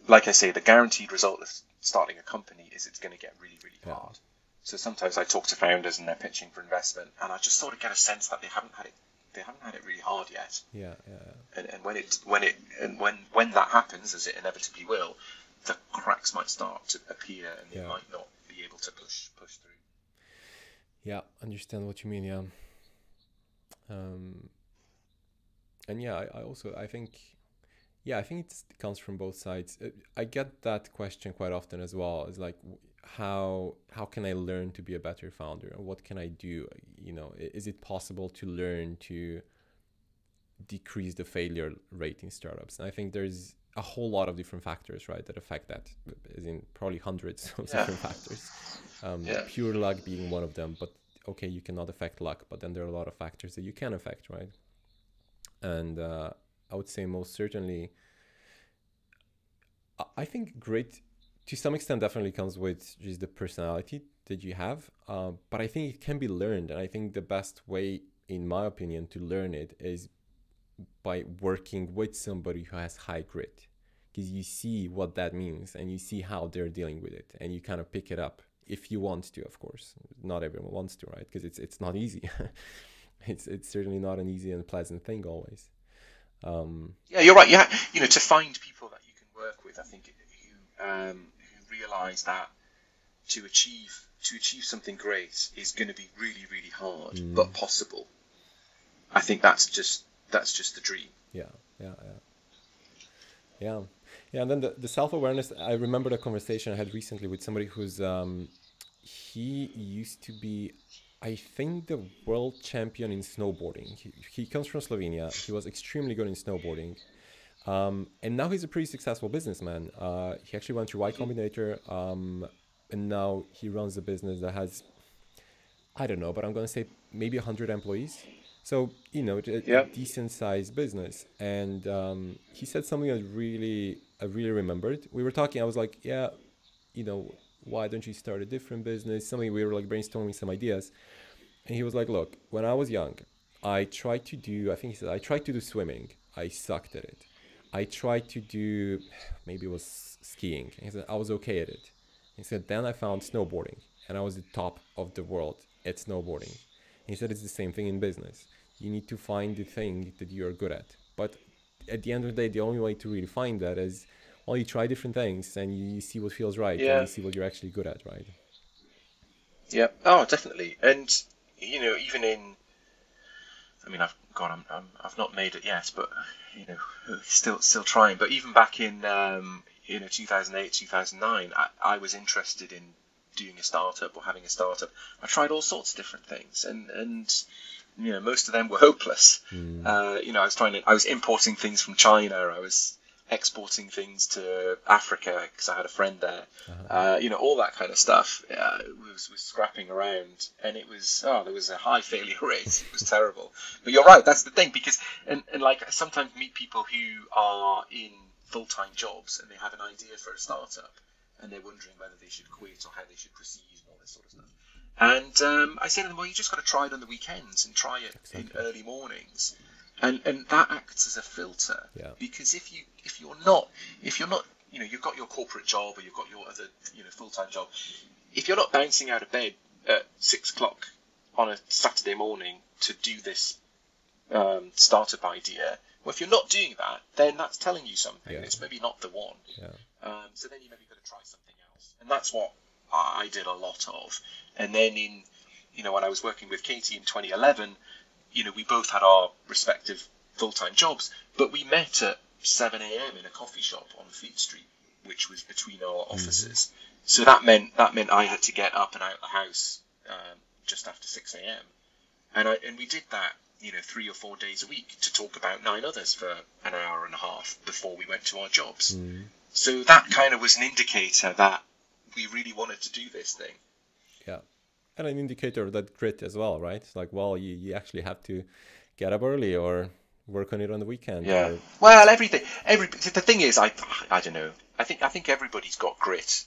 like I say, the guaranteed result of starting a company is it's going to get really, really hard. So sometimes I talk to founders and they're pitching for investment, and I just sort of get a sense that they haven't had it really hard yet. And when that happens, as it inevitably will, the cracks might start to appear, and they might not be able to push through. Understand what you mean. I think it comes from both sides. I get that question quite often as well. It's like, how can I learn to be a better founder? What can I do? Is it possible to learn to decrease the failure rate in startups? And I think there's a whole lot of different factors, right, that affect that, as in probably hundreds of different factors. Pure luck being one of them, but okay, you cannot affect luck, but then there are a lot of factors that you can affect, right? And I would say most certainly, I think grit to some extent definitely comes with just the personality that you have, but I think it can be learned, and I think the best way, in my opinion, to learn it is by working with somebody who has high grit, because you see what that means and you see how they're dealing with it, and you kind of pick it up if you want to. Of course, not everyone wants to, right? Because it's not easy. It's certainly not an easy and pleasant thing always. Yeah, you're right. Yeah, to find people that you can work with, I think who realize that to achieve something great is going to be really, really hard, but possible. I think that's just the dream. Yeah. And then the self-awareness, I remember the conversation I had recently with somebody who's he used to be, I think, the world champion in snowboarding. He comes from Slovenia. He was extremely good in snowboarding. And now he's a pretty successful businessman. He actually went through Y Combinator, and now he runs a business that has, I don't know, but I'm going to say maybe 100 employees. So, a decent sized business. And he said something that I really remembered. We were talking, I was like, yeah, why don't you start a different business? Something, we were like brainstorming some ideas. And he was like, look, when I was young, I tried to do swimming. I sucked at it. I tried to do, maybe it was skiing. He said, I was okay at it. He said, then I found snowboarding, and I was the top of the world at snowboarding. He said, it's the same thing in business. You need to find the thing that you're good at. But at the end of the day, the only way to really find that is, well, you try different things and you see what feels right, and you see what you're actually good at, right? Yeah. Oh, definitely. And even in, I've not made it yet, but still trying. But even back in 2008, 2009, I was interested in doing a startup or having a startup. I tried all sorts of different things, and most of them were hopeless. I was importing things from China. I was exporting things to Africa because I had a friend there. All that kind of stuff was scrapping around, and it was there was a high failure rate. It was terrible. But you're right, that's the thing, because and like I sometimes meet people who are in full-time jobs and they have an idea for a startup and they're wondering whether they should quit or how they should proceed and all this sort of stuff. And I say to them, well, you just got to try it on the weekends and try it in early mornings. And that acts as a filter, because if you're not, you've got your corporate job or you've got your other, full-time job. If you're not bouncing out of bed at 6 o'clock on a Saturday morning to do this startup idea, well, if you're not doing that, then that's telling you something. It's maybe not the one. So then you maybe got to try something else, and that's what I did a lot of. And then when I was working with Katie in 2011. We both had our respective full-time jobs, but we met at 7 a.m. in a coffee shop on Fleet Street, which was between our offices. So that meant I had to get up and out of the house just after 6 a.m. And we did that, 3 or 4 days a week to talk about 9others for an hour and a half before we went to our jobs. So that kind of was an indicator that we really wanted to do this thing. Yeah. And an indicator of that grit as well, right? It's like, well, you actually have to get up early or work on it on the weekend. Yeah. Well, the thing is, I don't know. I think everybody's got grit.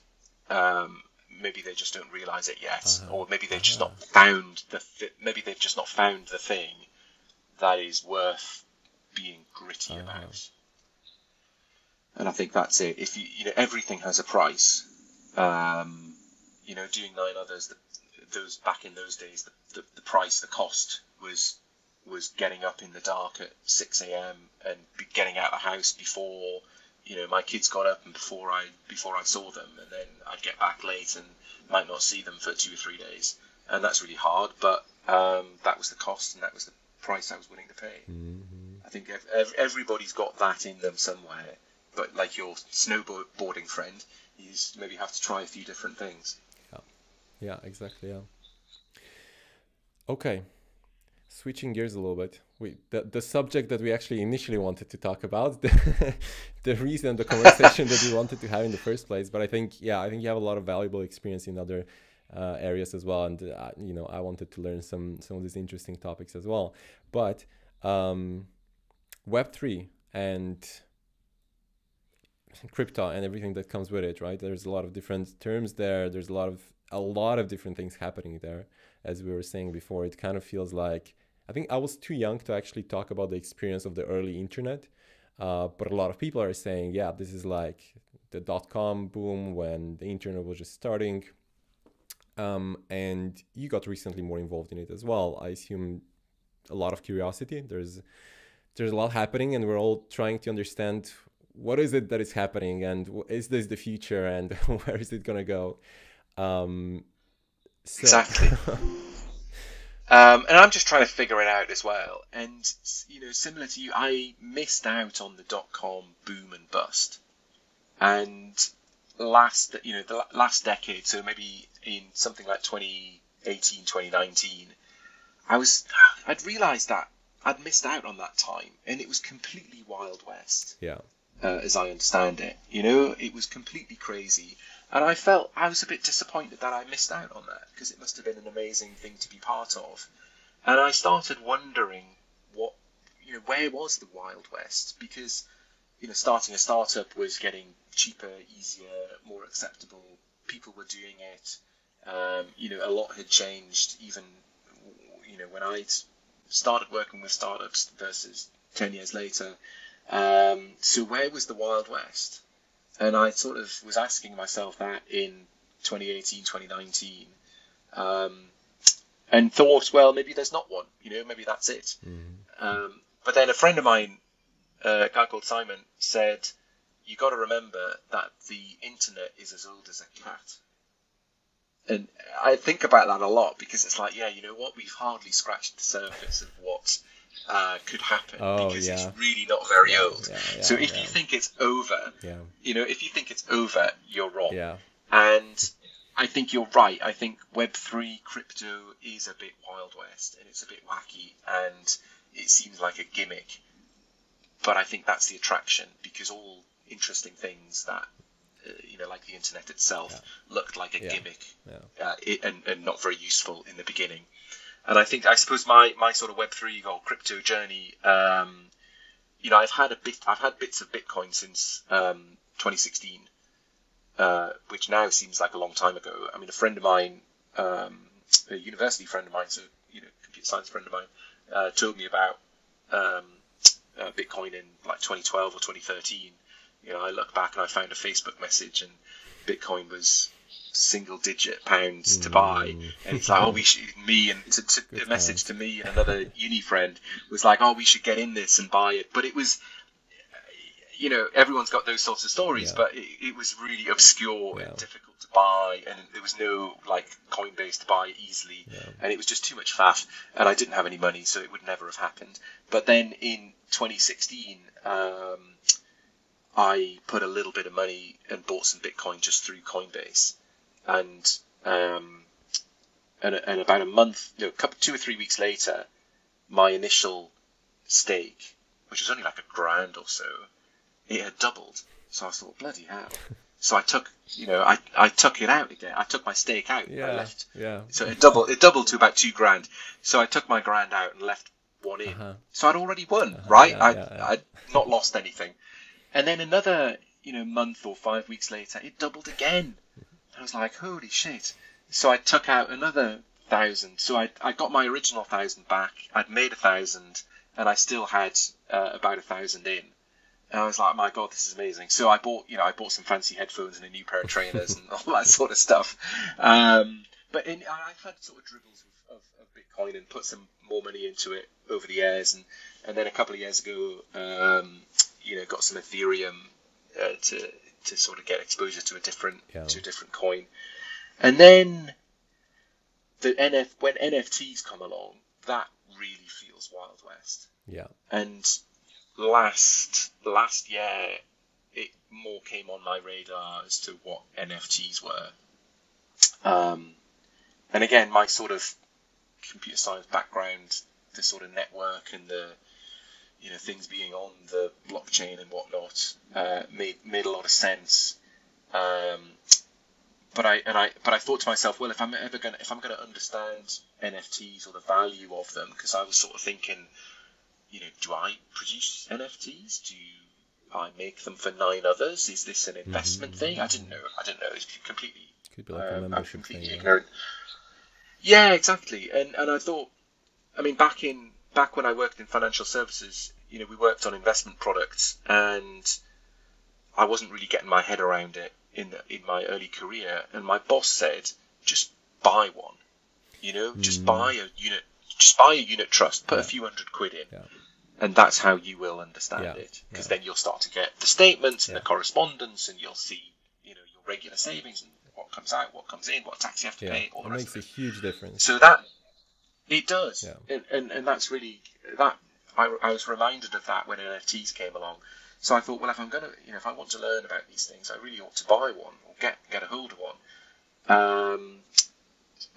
Maybe they just don't realize it yet, or maybe they've just not found the thing that is worth being gritty about. And I think that's it. If everything has a price. Doing 9others. Those back in those days, the price, the cost was getting up in the dark at 6 a.m. and getting out of the house before my kids got up and before I saw them, and then I'd get back late and might not see them for 2 or 3 days, and that's really hard. But that was the cost, and that was the price I was willing to pay. I think everybody's got that in them somewhere, but like your snowboarding friend, you maybe have to try a few different things. Yeah, exactly. Yeah. Okay. Switching gears a little bit. The subject that we actually initially wanted to talk about, the reason, the conversation that we wanted to have in the first place. But I think you have a lot of valuable experience in other areas as well, and I wanted to learn some of these interesting topics as well. But Web3 and crypto and everything that comes with it, right? There's a lot of different terms there. There's a lot of different things happening there. As we were saying before, it kind of feels like, I think I was too young to actually talk about the experience of the early internet. But a lot of people are saying, yeah, this is like the dot-com boom when the internet was just starting. And you got recently more involved in it as well. I assume a lot of curiosity. There's a lot happening, and we're all trying to understand what is it that is happening, and is this the future, and where is it gonna go? Exactly. And I'm just trying to figure it out as well. And similar to you, I missed out on the dot-com boom and bust. And the last decade, so maybe in something like 2018, 2019, I'd realised that I'd missed out on that time, and it was completely Wild West. Yeah. As I understand it, it was completely crazy, and I was a bit disappointed that I missed out on that, because it must have been an amazing thing to be part of. And I started wondering where was the Wild West, because starting a startup was getting cheaper, easier, more acceptable. People were doing it. A lot had changed, even when I'd started working with startups versus 10 years later. So where was the Wild West? And I sort of was asking myself that in 2018, 2019, and thought, well, maybe there's not one, maybe that's it. Mm-hmm. But then a friend of mine, a guy called Simon, said, you got to remember that the internet is as old as a cat. And I think about that a lot, because it's like, yeah, you know what, we've hardly scratched the surface of what could happen, because it's really not very old. So if you think it's over, if you think it's over, you're wrong. Yeah. And I think you're right. I think Web3 crypto is a bit Wild West, and it's a bit wacky, and it seems like a gimmick. But I think that's the attraction, because all interesting things that like the internet itself looked like a gimmick, and not very useful in the beginning. And I suppose my sort of Web3 or crypto journey, I've had bits of Bitcoin since 2016, which now seems like a long time ago. I mean, a friend of mine, a university friend of mine, so computer science friend of mine, told me about Bitcoin in like 2012 or 2013. I look back and I found a Facebook message, and Bitcoin was single-digit pounds to buy, and it's like, a message to me and another uni friend was like, we should get in this and buy it. But it was, everyone's got those sorts of stories, but it was really obscure and difficult to buy, and there was no like Coinbase to buy it easily, and it was just too much faff, and I didn't have any money, so it would never have happened. But then in 2016, I put a little bit of money and bought some Bitcoin just through Coinbase, and about a month, 2 or 3 weeks later, my initial stake, which was only like $1,000 or so, it had doubled. So I thought, bloody hell. So I took, I took it out again. I took my stake out. And I left. Yeah. So it doubled to about $2,000. So I took my grand out and left one in. So I'd already won, right? I'd not lost anything. And then another, month or 5 weeks later, it doubled again. I was like, holy shit. So I took out another 1,000. So I got my original 1,000 back. I'd made 1,000, and I still had about 1,000 in. And I was like, my God, this is amazing. So I bought some fancy headphones and a new pair of trainers and all that sort of stuff. But I've had sort of dribbles of Bitcoin and put some more money into it over the years. And then a couple of years ago, got some Ethereum to sort of get exposure to a different coin. And then when NFTs come along, that really feels Wild West. Yeah. And last year, it more came on my radar as to what NFTs were. And again, my sort of computer science background, the sort of network and the things being on the blockchain and whatnot, made a lot of sense. But but I thought to myself, well, if I'm gonna understand NFTs or the value of them, because I was sort of thinking, do I produce NFTs? Do I make them for 9others? Is this an investment thing? I didn't know. It's completely. Could be like a I'm membership completely thing. ignorant. Yeah, exactly. And I thought, I mean, back when I worked in financial services, we worked on investment products, and I wasn't really getting my head around it in my early career. And my boss said, just buy one. Just buy a unit trust, put a few £100 in, and that's how you will understand it. Because then you'll start to get the statements and the correspondence, and you'll see, your regular savings and what comes out, what comes in, what tax you have to pay. All it makes a huge difference. So that it does, and that's really that. I was reminded of that when NFTs came along. So I thought, well, if I'm gonna, if I want to learn about these things, I really ought to buy one or get a hold of one.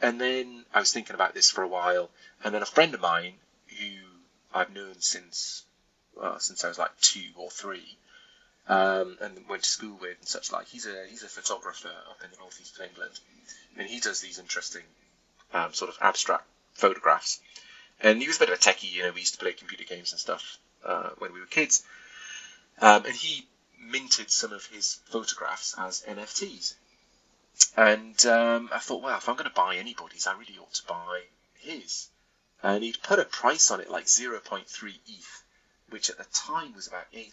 And then I was thinking about this for a while, and then a friend of mine who I've known since I was like 2 or 3, and went to school with and such like. He's a photographer up in the northeast of England, and he does these interesting sort of abstract photographs. And he was a bit of a techie, we used to play computer games and stuff when we were kids. And he minted some of his photographs as NFTs. And I thought, well, if I'm going to buy anybody's, I really ought to buy his. And he'd put a price on it like 0.3 ETH, which at the time was about £800.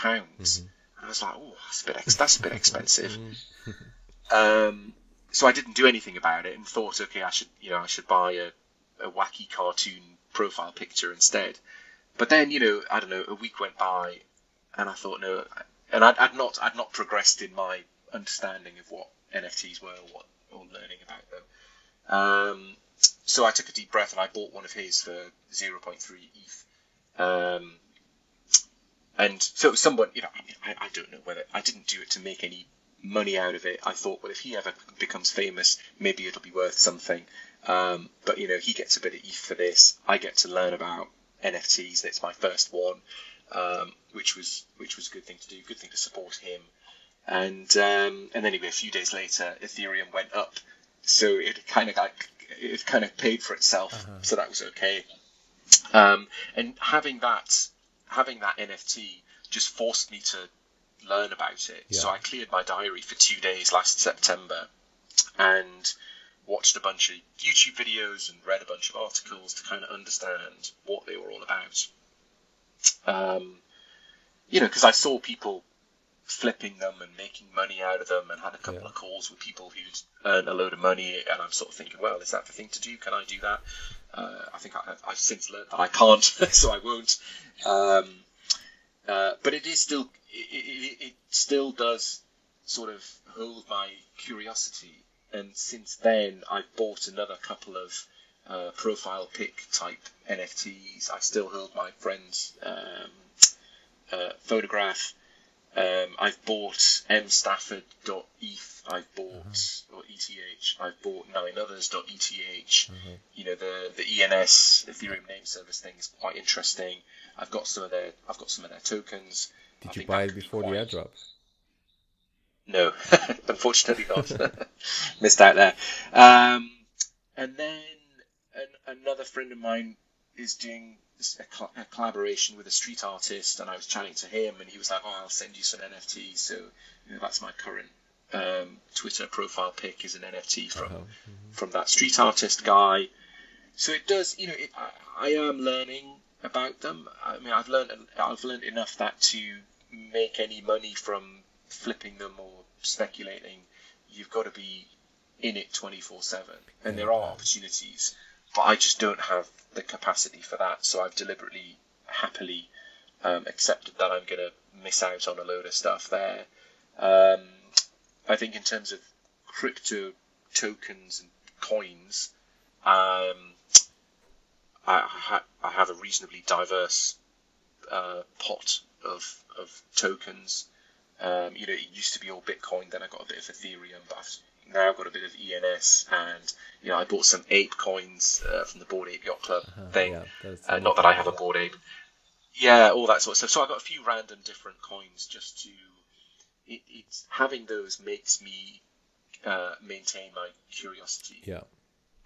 And I was like, oh, that's a bit expensive. So I didn't do anything about it and thought, okay, I should buy a wacky cartoon profile picture instead. But then, I don't know, a week went by, and I thought, no, and I'd not progressed in my understanding of what NFTs were or learning about them. So I took a deep breath and I bought one of his for 0.3 ETH. And so someone, I don't know whether I didn't do it to make any money out of it. I thought, well, if he ever becomes famous, maybe it'll be worth something. But he gets a bit of ETH for this. I get to learn about NFTs. That's my first one, which was a good thing to do, good thing to support him. And anyway, a few days later, Ethereum went up, so it kind of paid for itself. So that was okay. And having that NFT just forced me to learn about it. So I cleared my diary for 2 days last September and watched a bunch of YouTube videos and read a bunch of articles to kind of understand what they were all about. Because I saw people flipping them and making money out of them, and had a couple of calls with people who'd earned a load of money, and I'm sort of thinking, well, is that the thing to do? Can I do that? I think I've since learned that I can't, so I won't. But it is still, it still does sort of hold my curiosity. And since then, I've bought another couple of profile pic type NFTs. I still hold my friend's photograph. I've bought mstafford.eth. I've bought or ETH. I've bought 9others.eth. The ENS Ethereum name service thing is quite interesting. I've got some of their tokens. Did you buy it before the airdrop? No, unfortunately not. Missed out there. And then another friend of mine is doing a collaboration with a street artist, and I was chatting to him, and he was like, "Oh, I'll send you some NFTs." So that's my current Twitter profile pic is an NFT from that street artist guy. So it does, I am learning about them. I mean, I've learned enough that to make any money from flipping them or speculating, you've got to be in it 24/7, and there are opportunities, but I just don't have the capacity for that. So I've deliberately, happily accepted that I'm going to miss out on a load of stuff there. I think in terms of crypto tokens and coins, I have a reasonably diverse pot of tokens. It used to be all Bitcoin, then I got a bit of Ethereum, but I've now got a bit of ENS, and I bought some ape coins from the Bored Ape Yacht Club thing. Not that I have a Bored Ape. Yeah, all that sort of stuff. So I got a few random different coins just to. It's having those makes me maintain my curiosity. Yeah.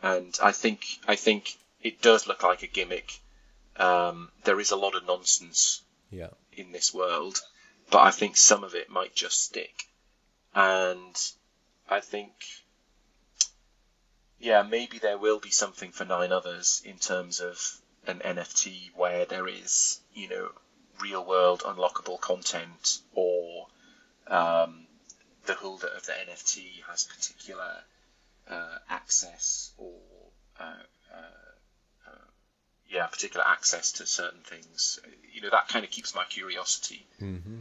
And I think it does look like a gimmick. There is a lot of nonsense in this world, but I think some of it might just stick. And I think, maybe there will be something for 9others in terms of an NFT where there is, real world unlockable content, or the holder of the NFT has particular access, or particular access to certain things. That kind of keeps my curiosity. Mm-hmm.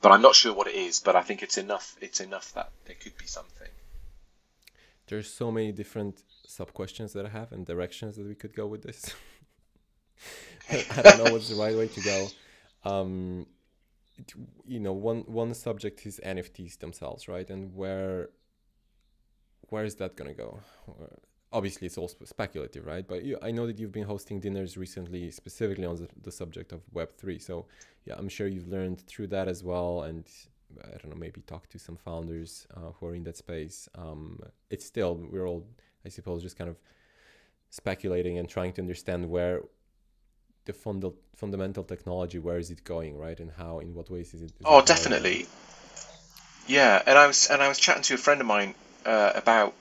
But I'm not sure what it is, but I think it's enough that there could be something. There's so many different sub-questions that I have and directions that we could go with this. I don't know what's the right way to go. One subject is NFTs themselves, right? And where is that going to go? Obviously, it's all speculative, right? But I know that you've been hosting dinners recently, specifically on the subject of web3. So yeah, I'm sure you've learned through that as well. And I don't know, maybe talk to some founders who are in that space. It's still, we're all, I suppose, just kind of speculating and trying to understand where the fundamental technology, where is it going, right? And how, in what ways is it? Definitely. Yeah, and I was chatting to a friend of mine about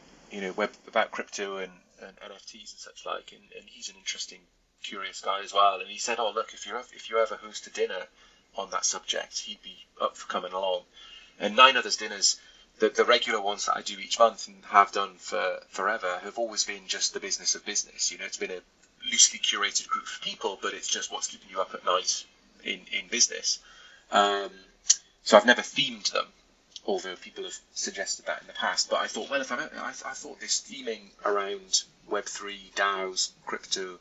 about crypto and NFTs and such like, and he's an interesting, curious guy as well. And he said, "Oh, look, if you ever host a dinner on that subject, he'd be up for coming along." And 9others dinners, the regular ones that I do each month and have done for forever, have always been just the business of business. It's been a loosely curated group of people, but it's just what's keeping you up at night in business. So I've never themed them, although people have suggested that in the past. But I thought, well, I thought this theming around Web3, DAOs, crypto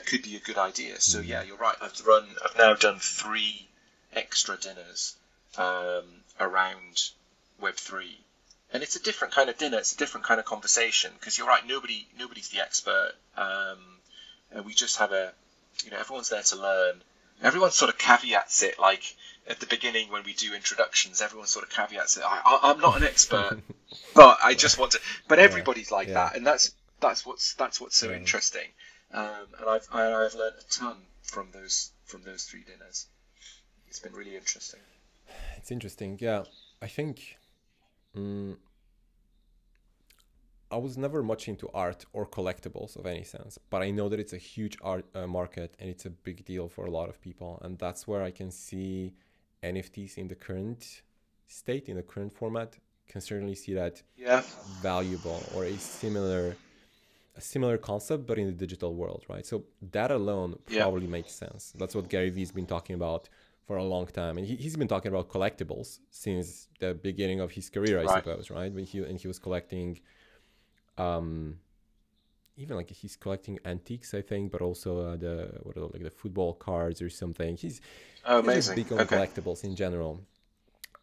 could be a good idea. So yeah, you're right. I've now done 3 extra dinners around Web3, and it's a different kind of dinner. It's a different kind of conversation, because you're right. Nobody's the expert, and we just have everyone's there to learn. Everyone sort of caveats it, like at the beginning when we do introductions, everyone sort of caveats it. I'm not an expert, but I just want to. But everybody's like that, and that's what's so interesting. And I've learned a ton from those 3 dinners. It's been really interesting. It's interesting, yeah. I think I was never much into art or collectibles of any sense, but I know that it's a huge art market, and it's a big deal for a lot of people. And that's where I can see NFTs in the current state, in the current format, can certainly see that valuable, or a similar concept, but in the digital world, right? So that alone probably makes sense. That's what Gary Vee's been talking about for a long time, and he's been talking about collectibles since the beginning of his career, I suppose, right? He was collecting. Even like he's collecting antiques, I think, but also the football cards or something. He's just big on collectibles in general.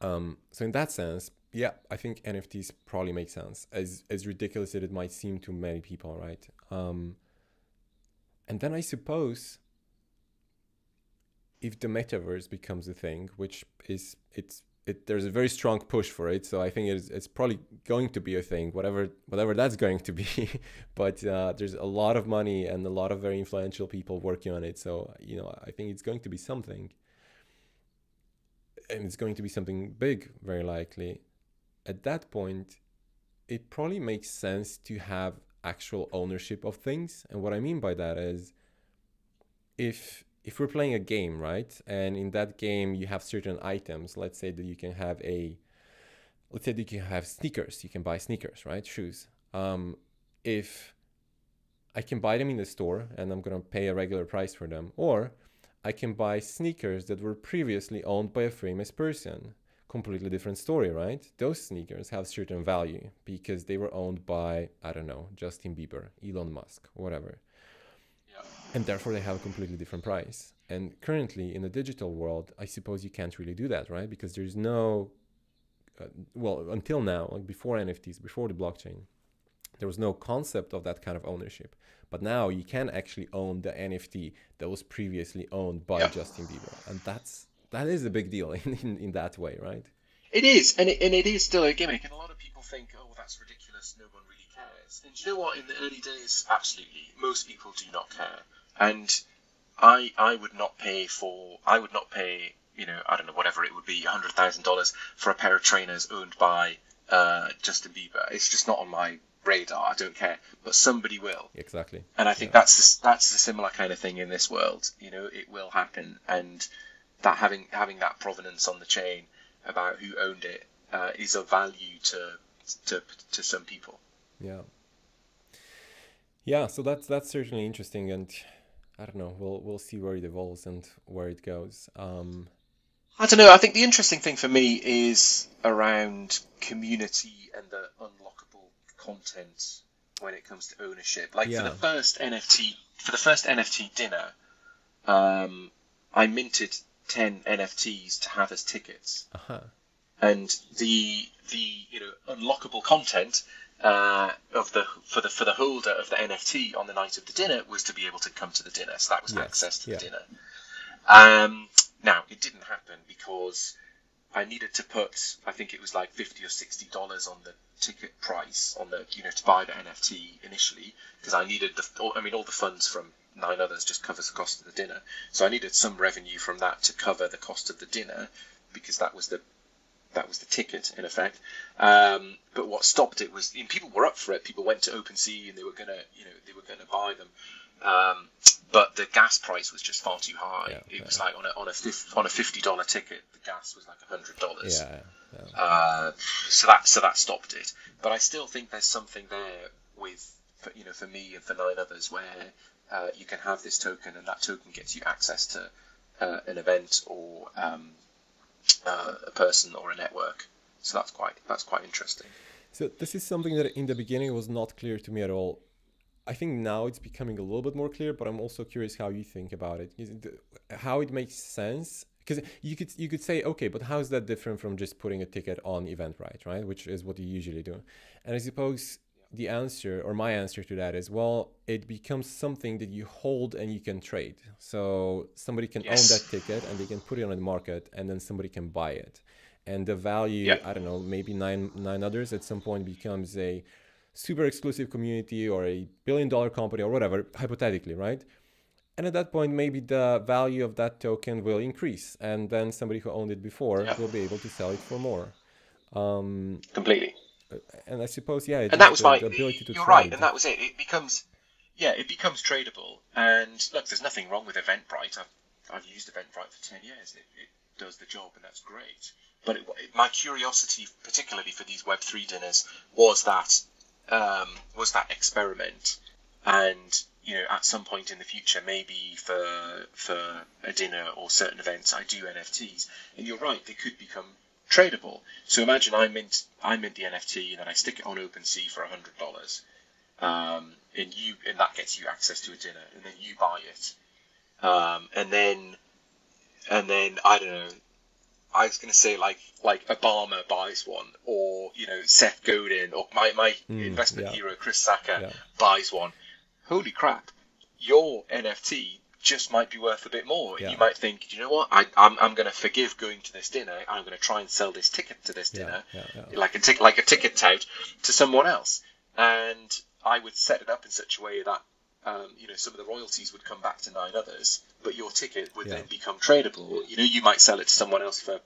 So in that sense, yeah, I think NFTs probably make sense, as ridiculous as it might seem to many people, right? And then I suppose if the metaverse becomes a thing, which is there's a very strong push for it, so I think it's probably going to be a thing, whatever that's going to be. But there's a lot of money and a lot of very influential people working on it, so I think it's going to be something, and it's going to be something big, very likely. At that point, it probably makes sense to have actual ownership of things. And what I mean by that is, if we're playing a game, right, and in that game you have certain items, let's say that you can have sneakers, you can buy sneakers, right, shoes. If I can buy them in the store and I'm going to pay a regular price for them, or I can buy sneakers that were previously owned by a famous person. Completely different story, right? Those sneakers have certain value because they were owned by, I don't know, Justin Bieber, Elon Musk, whatever. And therefore they have a completely different price. And currently in the digital world, I suppose you can't really do that, right? Because there's no, until now, like before NFTs, before the blockchain, there was no concept of that kind of ownership. But now you can actually own the NFT that was previously owned by Justin Bieber. And that is a big deal in that way, right? It is, and it is still a gimmick, and a lot of people think, oh, well, that's ridiculous, no one really cares. And you know what? In the early days, absolutely, most people do not care. And I would not pay I don't know, whatever it would be, $100,000 for a pair of trainers owned by Justin Bieber. It's just not on my radar. I don't care, but somebody will. Exactly. And I think that's a similar kind of thing in this world. It will happen, and that having that provenance on the chain about who owned it is of value to some people. Yeah. Yeah. So that's certainly interesting, and I don't know. We'll see where it evolves and where it goes. I don't know. I think the interesting thing for me is around community and the unlockable content when it comes to ownership. Like for the first NFT dinner, I minted 10 NFTs to have as tickets, and the unlockable content for the holder of the NFT on the night of the dinner was to be able to come to the dinner. So that was access to the dinner. Now it didn't happen because I needed to put, I think it was like $50 or $60 on the ticket price on the to buy the NFT initially, because I needed all the funds from 9others just covers the cost of the dinner, so I needed some revenue from that to cover the cost of the dinner, because that was the ticket in effect. But what stopped it was, people were up for it. People went to OpenSea and they were gonna buy them. But the gas price was just far too high. It was like on a $50 ticket, the gas was like $100. So that stopped it. But I still think there's something there for me and for 9others where you can have this token, and that token gets you access to an event or a person or a network. So that's quite interesting. So this is something that in the beginning was not clear to me at all. I think now it's becoming a little bit more clear, but I'm also curious how you think about it. How it makes sense, because you could say, okay, but how is that different from just putting a ticket on Eventbrite, right? Which is what you usually do. And I suppose the answer, or my answer to that is, well, it becomes something that you hold and you can trade. So somebody can own that ticket and they can put it on the market, and then somebody can buy it. And the value, I don't know, maybe 9others at some point becomes a super exclusive community or a billion-dollar company or whatever, hypothetically, right? And at that point, maybe the value of that token will increase, and then somebody who owned it before will be able to sell it for more. Completely. And I suppose, and that was the ability to you're trade. right, and that was it. It becomes tradable. And look, there's nothing wrong with Eventbrite. I've used Eventbrite for 10 years. It does the job, and that's great. But my curiosity, particularly for these Web3 dinners, was that experiment. And at some point in the future, maybe for a dinner or certain events, I do NFTs. And you're right, they could become tradable. So imagine I mint the NFT and then I stick it on OpenSea for $100, and that gets you access to a dinner, and then you buy it, and then I don't know. I was going to say like Obama buys one, or Seth Godin, or my investment hero Chris Sacca buys one. Holy crap! Your NFT just might be worth a bit more. You might think, you know what? I'm going to forgive going to this dinner. I'm going to try and sell this ticket to this dinner, like a ticket tout to someone else, and I would set it up in such a way that some of the royalties would come back to 9others, but your ticket would then become tradable. You might sell it to someone else for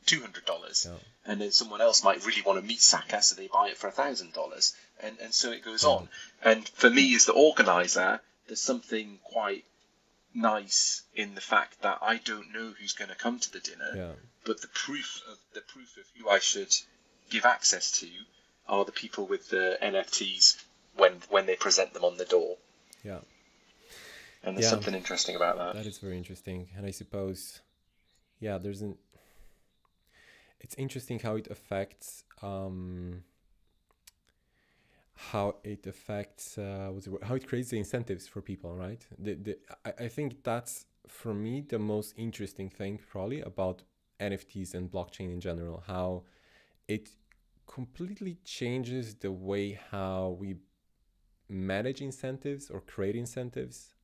$200, and then someone else might really want to meet Sacca, so they buy it for $1,000, and so it goes on. And for me, as the organizer, there's something quite nice in the fact that I don't know who's going to come to the dinner, but the proof of who I should give access to are the people with the NFTs when they present them on the door. And there's something interesting about that. That is very interesting. And I suppose, it's interesting how it affects how it creates the incentives for people, right? I think that's, for me, the most interesting thing probably about NFTs and blockchain in general, how it completely changes the way how we manage incentives or create incentives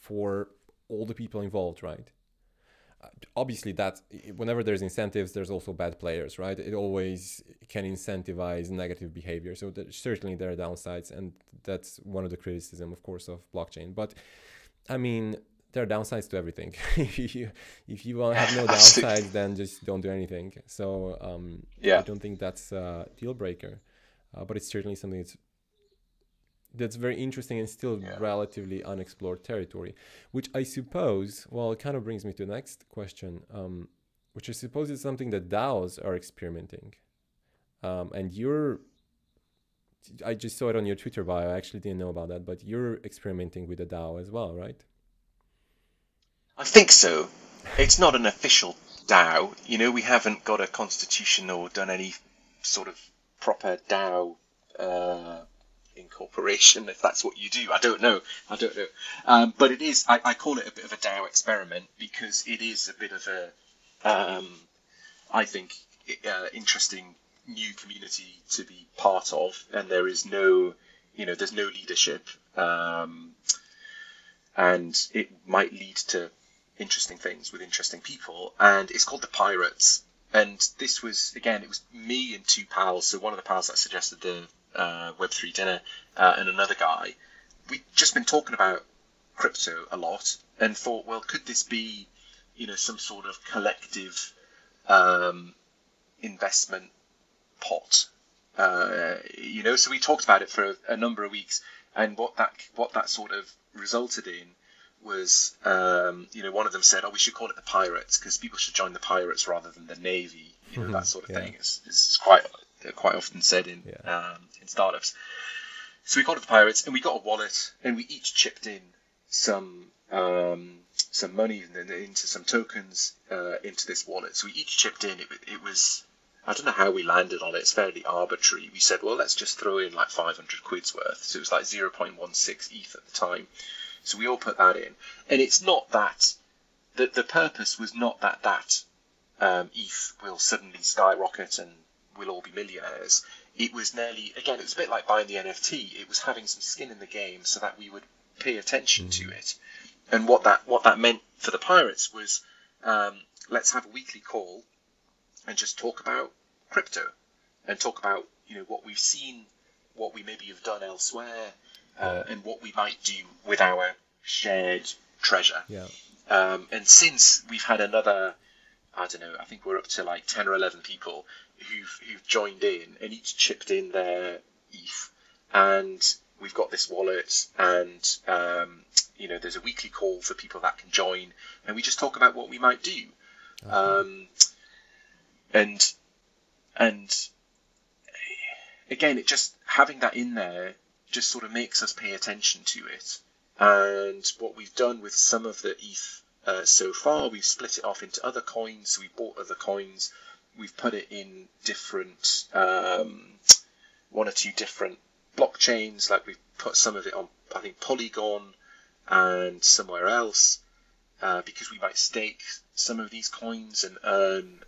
for all the people involved, right? obviously that whenever there's incentives, there's also bad players, right? It always can incentivize negative behavior. So certainly there are downsides, and that's one of the criticism, of course, of blockchain. But I mean, there are downsides to everything. if you have no downsides, then just don't do anything. So I don't think that's a deal breaker, but it's certainly something that's very interesting and still relatively unexplored territory, which I suppose, well, it kind of brings me to the next question, which I suppose is something that DAOs are experimenting. And I just saw it on your Twitter bio. I actually didn't know about that, but you're experimenting with a DAO as well, right? I think so. It's not an official DAO. We haven't got a constitution or done any sort of proper DAO incorporation, if that's what you do. I don't know. But it is, I call it a bit of a DAO experiment, because it is a bit of a, I think, interesting new community to be part of, and there is no, there's no leadership, and it might lead to interesting things with interesting people, and it's called the Pirates. And this was, again, it was me and two pals. So one of the pals that suggested the web3 dinner, and another guy. We'd just been talking about crypto a lot and thought, well, could this be, some sort of collective investment pot? So we talked about it for a number of weeks, and what that sort of resulted in was, one of them said, we should call it the Pirates, because people should join the Pirates rather than the Navy, that sort of thing. It's quite often said in startups. So we called it the Pirates, and we got a wallet, and we each chipped in some money into some tokens into this wallet. So we each chipped in. It was, I don't know how we landed on it. It's fairly arbitrary. We said, well, let's just throw in like 500 quid's worth. So it was like 0.16 ETH at the time. So we all put that in, and it's not that the purpose was not that ETH will suddenly skyrocket and we'll all be millionaires. It was it was a bit like buying the NFT. It was having some skin in the game so that we would pay attention to it. And what that meant for the Pirates was, let's have a weekly call and just talk about crypto and talk about what we've seen, what we maybe have done elsewhere, and what we might do with our shared treasure. And since we've had another, I don't know, I think we're up to like 10 or 11 people who've joined in and each chipped in their ETH, and we've got this wallet, and there's a weekly call for people that can join, and we just talk about what we might do. And again, it just having that in there just sort of makes us pay attention to it. And what we've done with some of the ETH so far, we've split it off into other coins. So we bought other coins. We've put it in different, one or two different blockchains. Like we've put some of it on, I think, Polygon and somewhere else, because we might stake some of these coins and earn,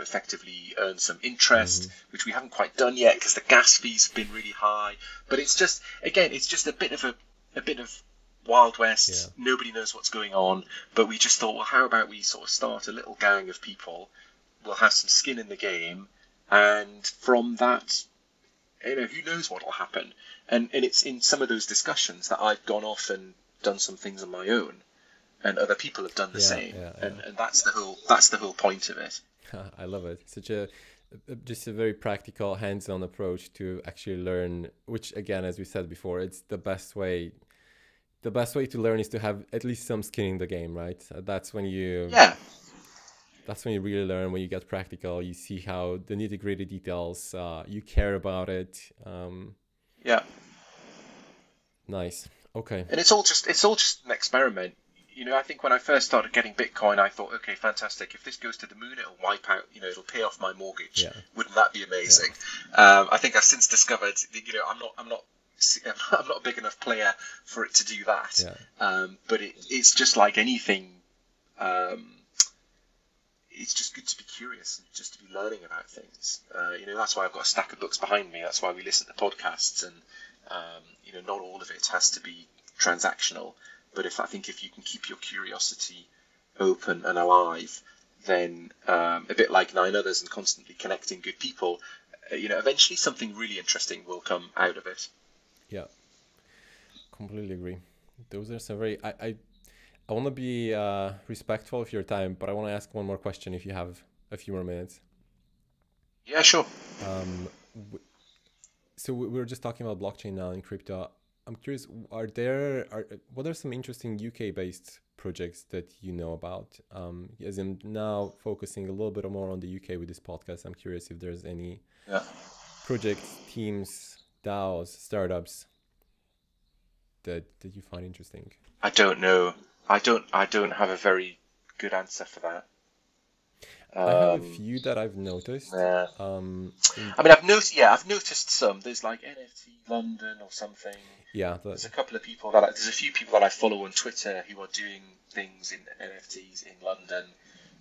effectively earn some interest, which we haven't quite done yet because the gas fees have been really high. But it's just, again, it's just a bit of Wild West. Nobody knows what's going on, but we just thought, well, how about we sort of start a little gang of people? We'll have some skin in the game, and from that, who knows what will happen. And it's in some of those discussions that I've gone off and done some things on my own, and other people have done the same. And that's the whole point of it. I love it. Such just a very practical, hands-on approach to actually learn, which again, as we said before, it's the best way. The best way to learn is to have at least some skin in the game, right? That's when you really learn, when you get practical. You see how the nitty-gritty details, you care about it. Nice. Okay. And it's all just an experiment. I think when I first started getting Bitcoin, I thought, okay, fantastic. If this goes to the moon, it'll wipe out, it'll pay off my mortgage. Wouldn't that be amazing? I think I've since discovered, I'm not a big enough player for it to do that. But it's just like anything. It's just good to be curious and just to be learning about things. That's why I've got a stack of books behind me. That's why we listen to podcasts, and not all of it has to be transactional. But if you can keep your curiosity open and alive, then a bit like 9others and constantly connecting good people, eventually something really interesting will come out of it. Yeah, completely agree. Those are some very. I want to be respectful of your time, but I want to ask one more question if you have a few more minutes. Yeah, sure. So we're just talking about blockchain now and crypto. I'm curious, what are some interesting UK-based projects that you know about? As I'm now focusing a little bit more on the UK with this podcast, I'm curious if there's any projects, teams, DAOs, startups that you find interesting. I don't know. I don't have a very good answer for that. I have a few that I've noticed. Yeah. I've noticed some. There's like NFT London or something. Yeah. There's a few people that I follow on Twitter who are doing things in NFTs in London.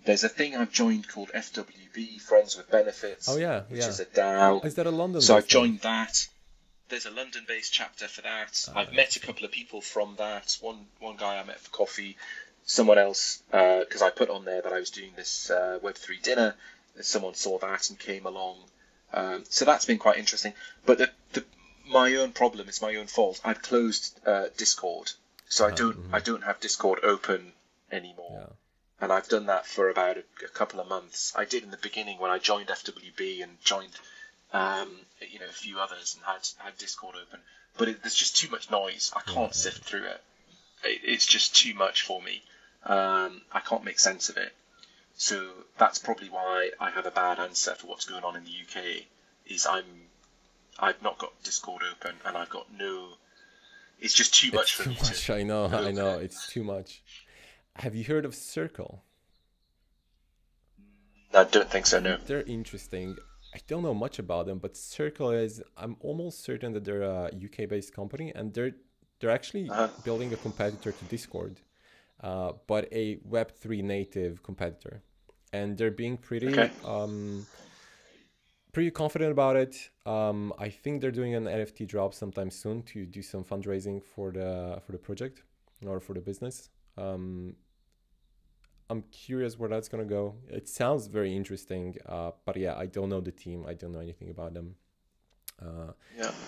There's a thing I've joined called FWB, Friends with Benefits. Oh yeah, which is a DAO. Is that a London? So I've joined that. There's a London-based chapter for that. I've met a couple of people from that. One guy I met for coffee. Someone else, because I put on there that I was doing this web3 dinner. Someone saw that and came along. So that's been quite interesting. But my own problem, it's my own fault. I've closed Discord, so I don't have Discord open anymore. Yeah. And I've done that for about a couple of months. I did in the beginning when I joined FWB and joined a few others and had Discord open. But there's just too much noise. I can't sift through it. It's just too much for me. I can't make sense of it. So that's probably why I have a bad answer for what's going on in the UK. Is I've not got Discord open and I've got no. It's just too much for me. I know. It's too much. Have you heard of Circle? I don't think so. No. They're interesting. I don't know much about them, but Circle I'm almost certain that they're a UK-based company, and they're actually building a competitor to Discord, but a Web3 native competitor, and they're being pretty confident about it. I think they're doing an NFT drop sometime soon to do some fundraising for the project or for the business. I'm curious where that's gonna go. It sounds very interesting, but yeah, I don't know the team. I don't know anything about them.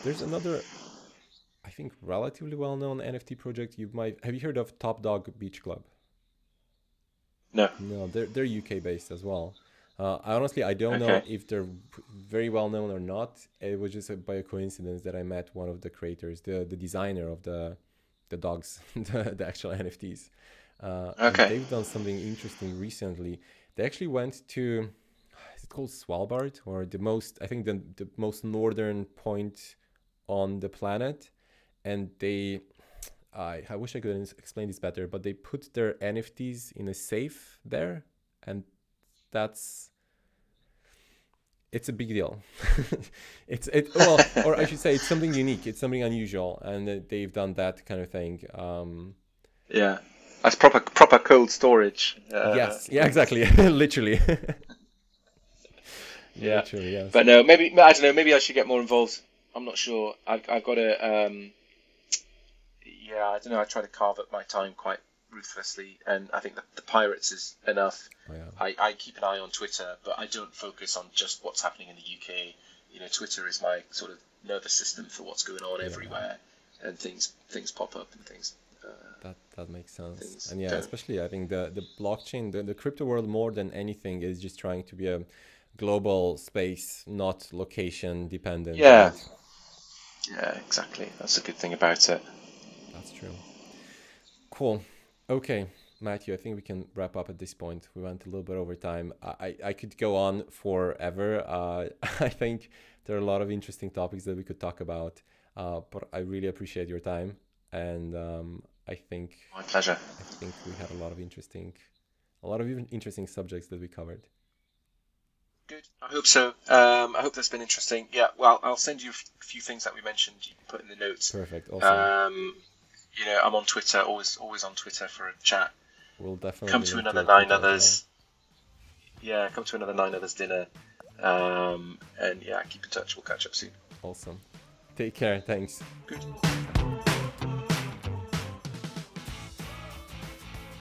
There's another, I think, relatively well-known NFT project. Have you heard of Top Dog Beach Club? No. No, they're UK-based as well. I don't know if they're very well-known or not. It was just by a coincidence that I met one of the creators, the designer of the dogs, the actual NFTs. They've done something interesting recently. They actually went to, is it called Svalbard, or the most northern point on the planet, and I wish I could explain this better, but they put their NFTs in a safe there, and it's a big deal. Or I should say, it's something unique. It's something unusual, and they've done that kind of thing. That's proper cold storage. Yes. Yeah. Exactly. Literally. Yeah. Literally, yes. But no, maybe I don't know. Maybe I should get more involved. I'm not sure. I've got to. I don't know. I try to carve up my time quite ruthlessly, and I think that the Pirates is enough. Oh, yeah. I keep an eye on Twitter, but I don't focus on just what's happening in the UK. Twitter is my sort of nervous system for what's going on everywhere, and things pop up and things. That makes sense. And especially I think the blockchain, the crypto world, more than anything, is just trying to be a global space, not location dependent. Yeah. Right? Yeah, exactly. That's a good thing about it. That's true. Cool. Okay, Matthew, I think we can wrap up at this point. We went a little bit over time. I could go on forever. I think there are a lot of interesting topics that we could talk about, but I really appreciate your time. And I think my pleasure. I think we had a lot of interesting subjects that we covered. Good. I hope so. I hope that's been interesting. Yeah. Well, I'll send you a few things that we mentioned. You can put in the notes. Perfect. Awesome. I'm on Twitter. Always on Twitter for a chat. We'll definitely come to another 9others. Yeah, come to another 9others dinner. And keep in touch. We'll catch up soon. Awesome. Take care. Thanks. Good.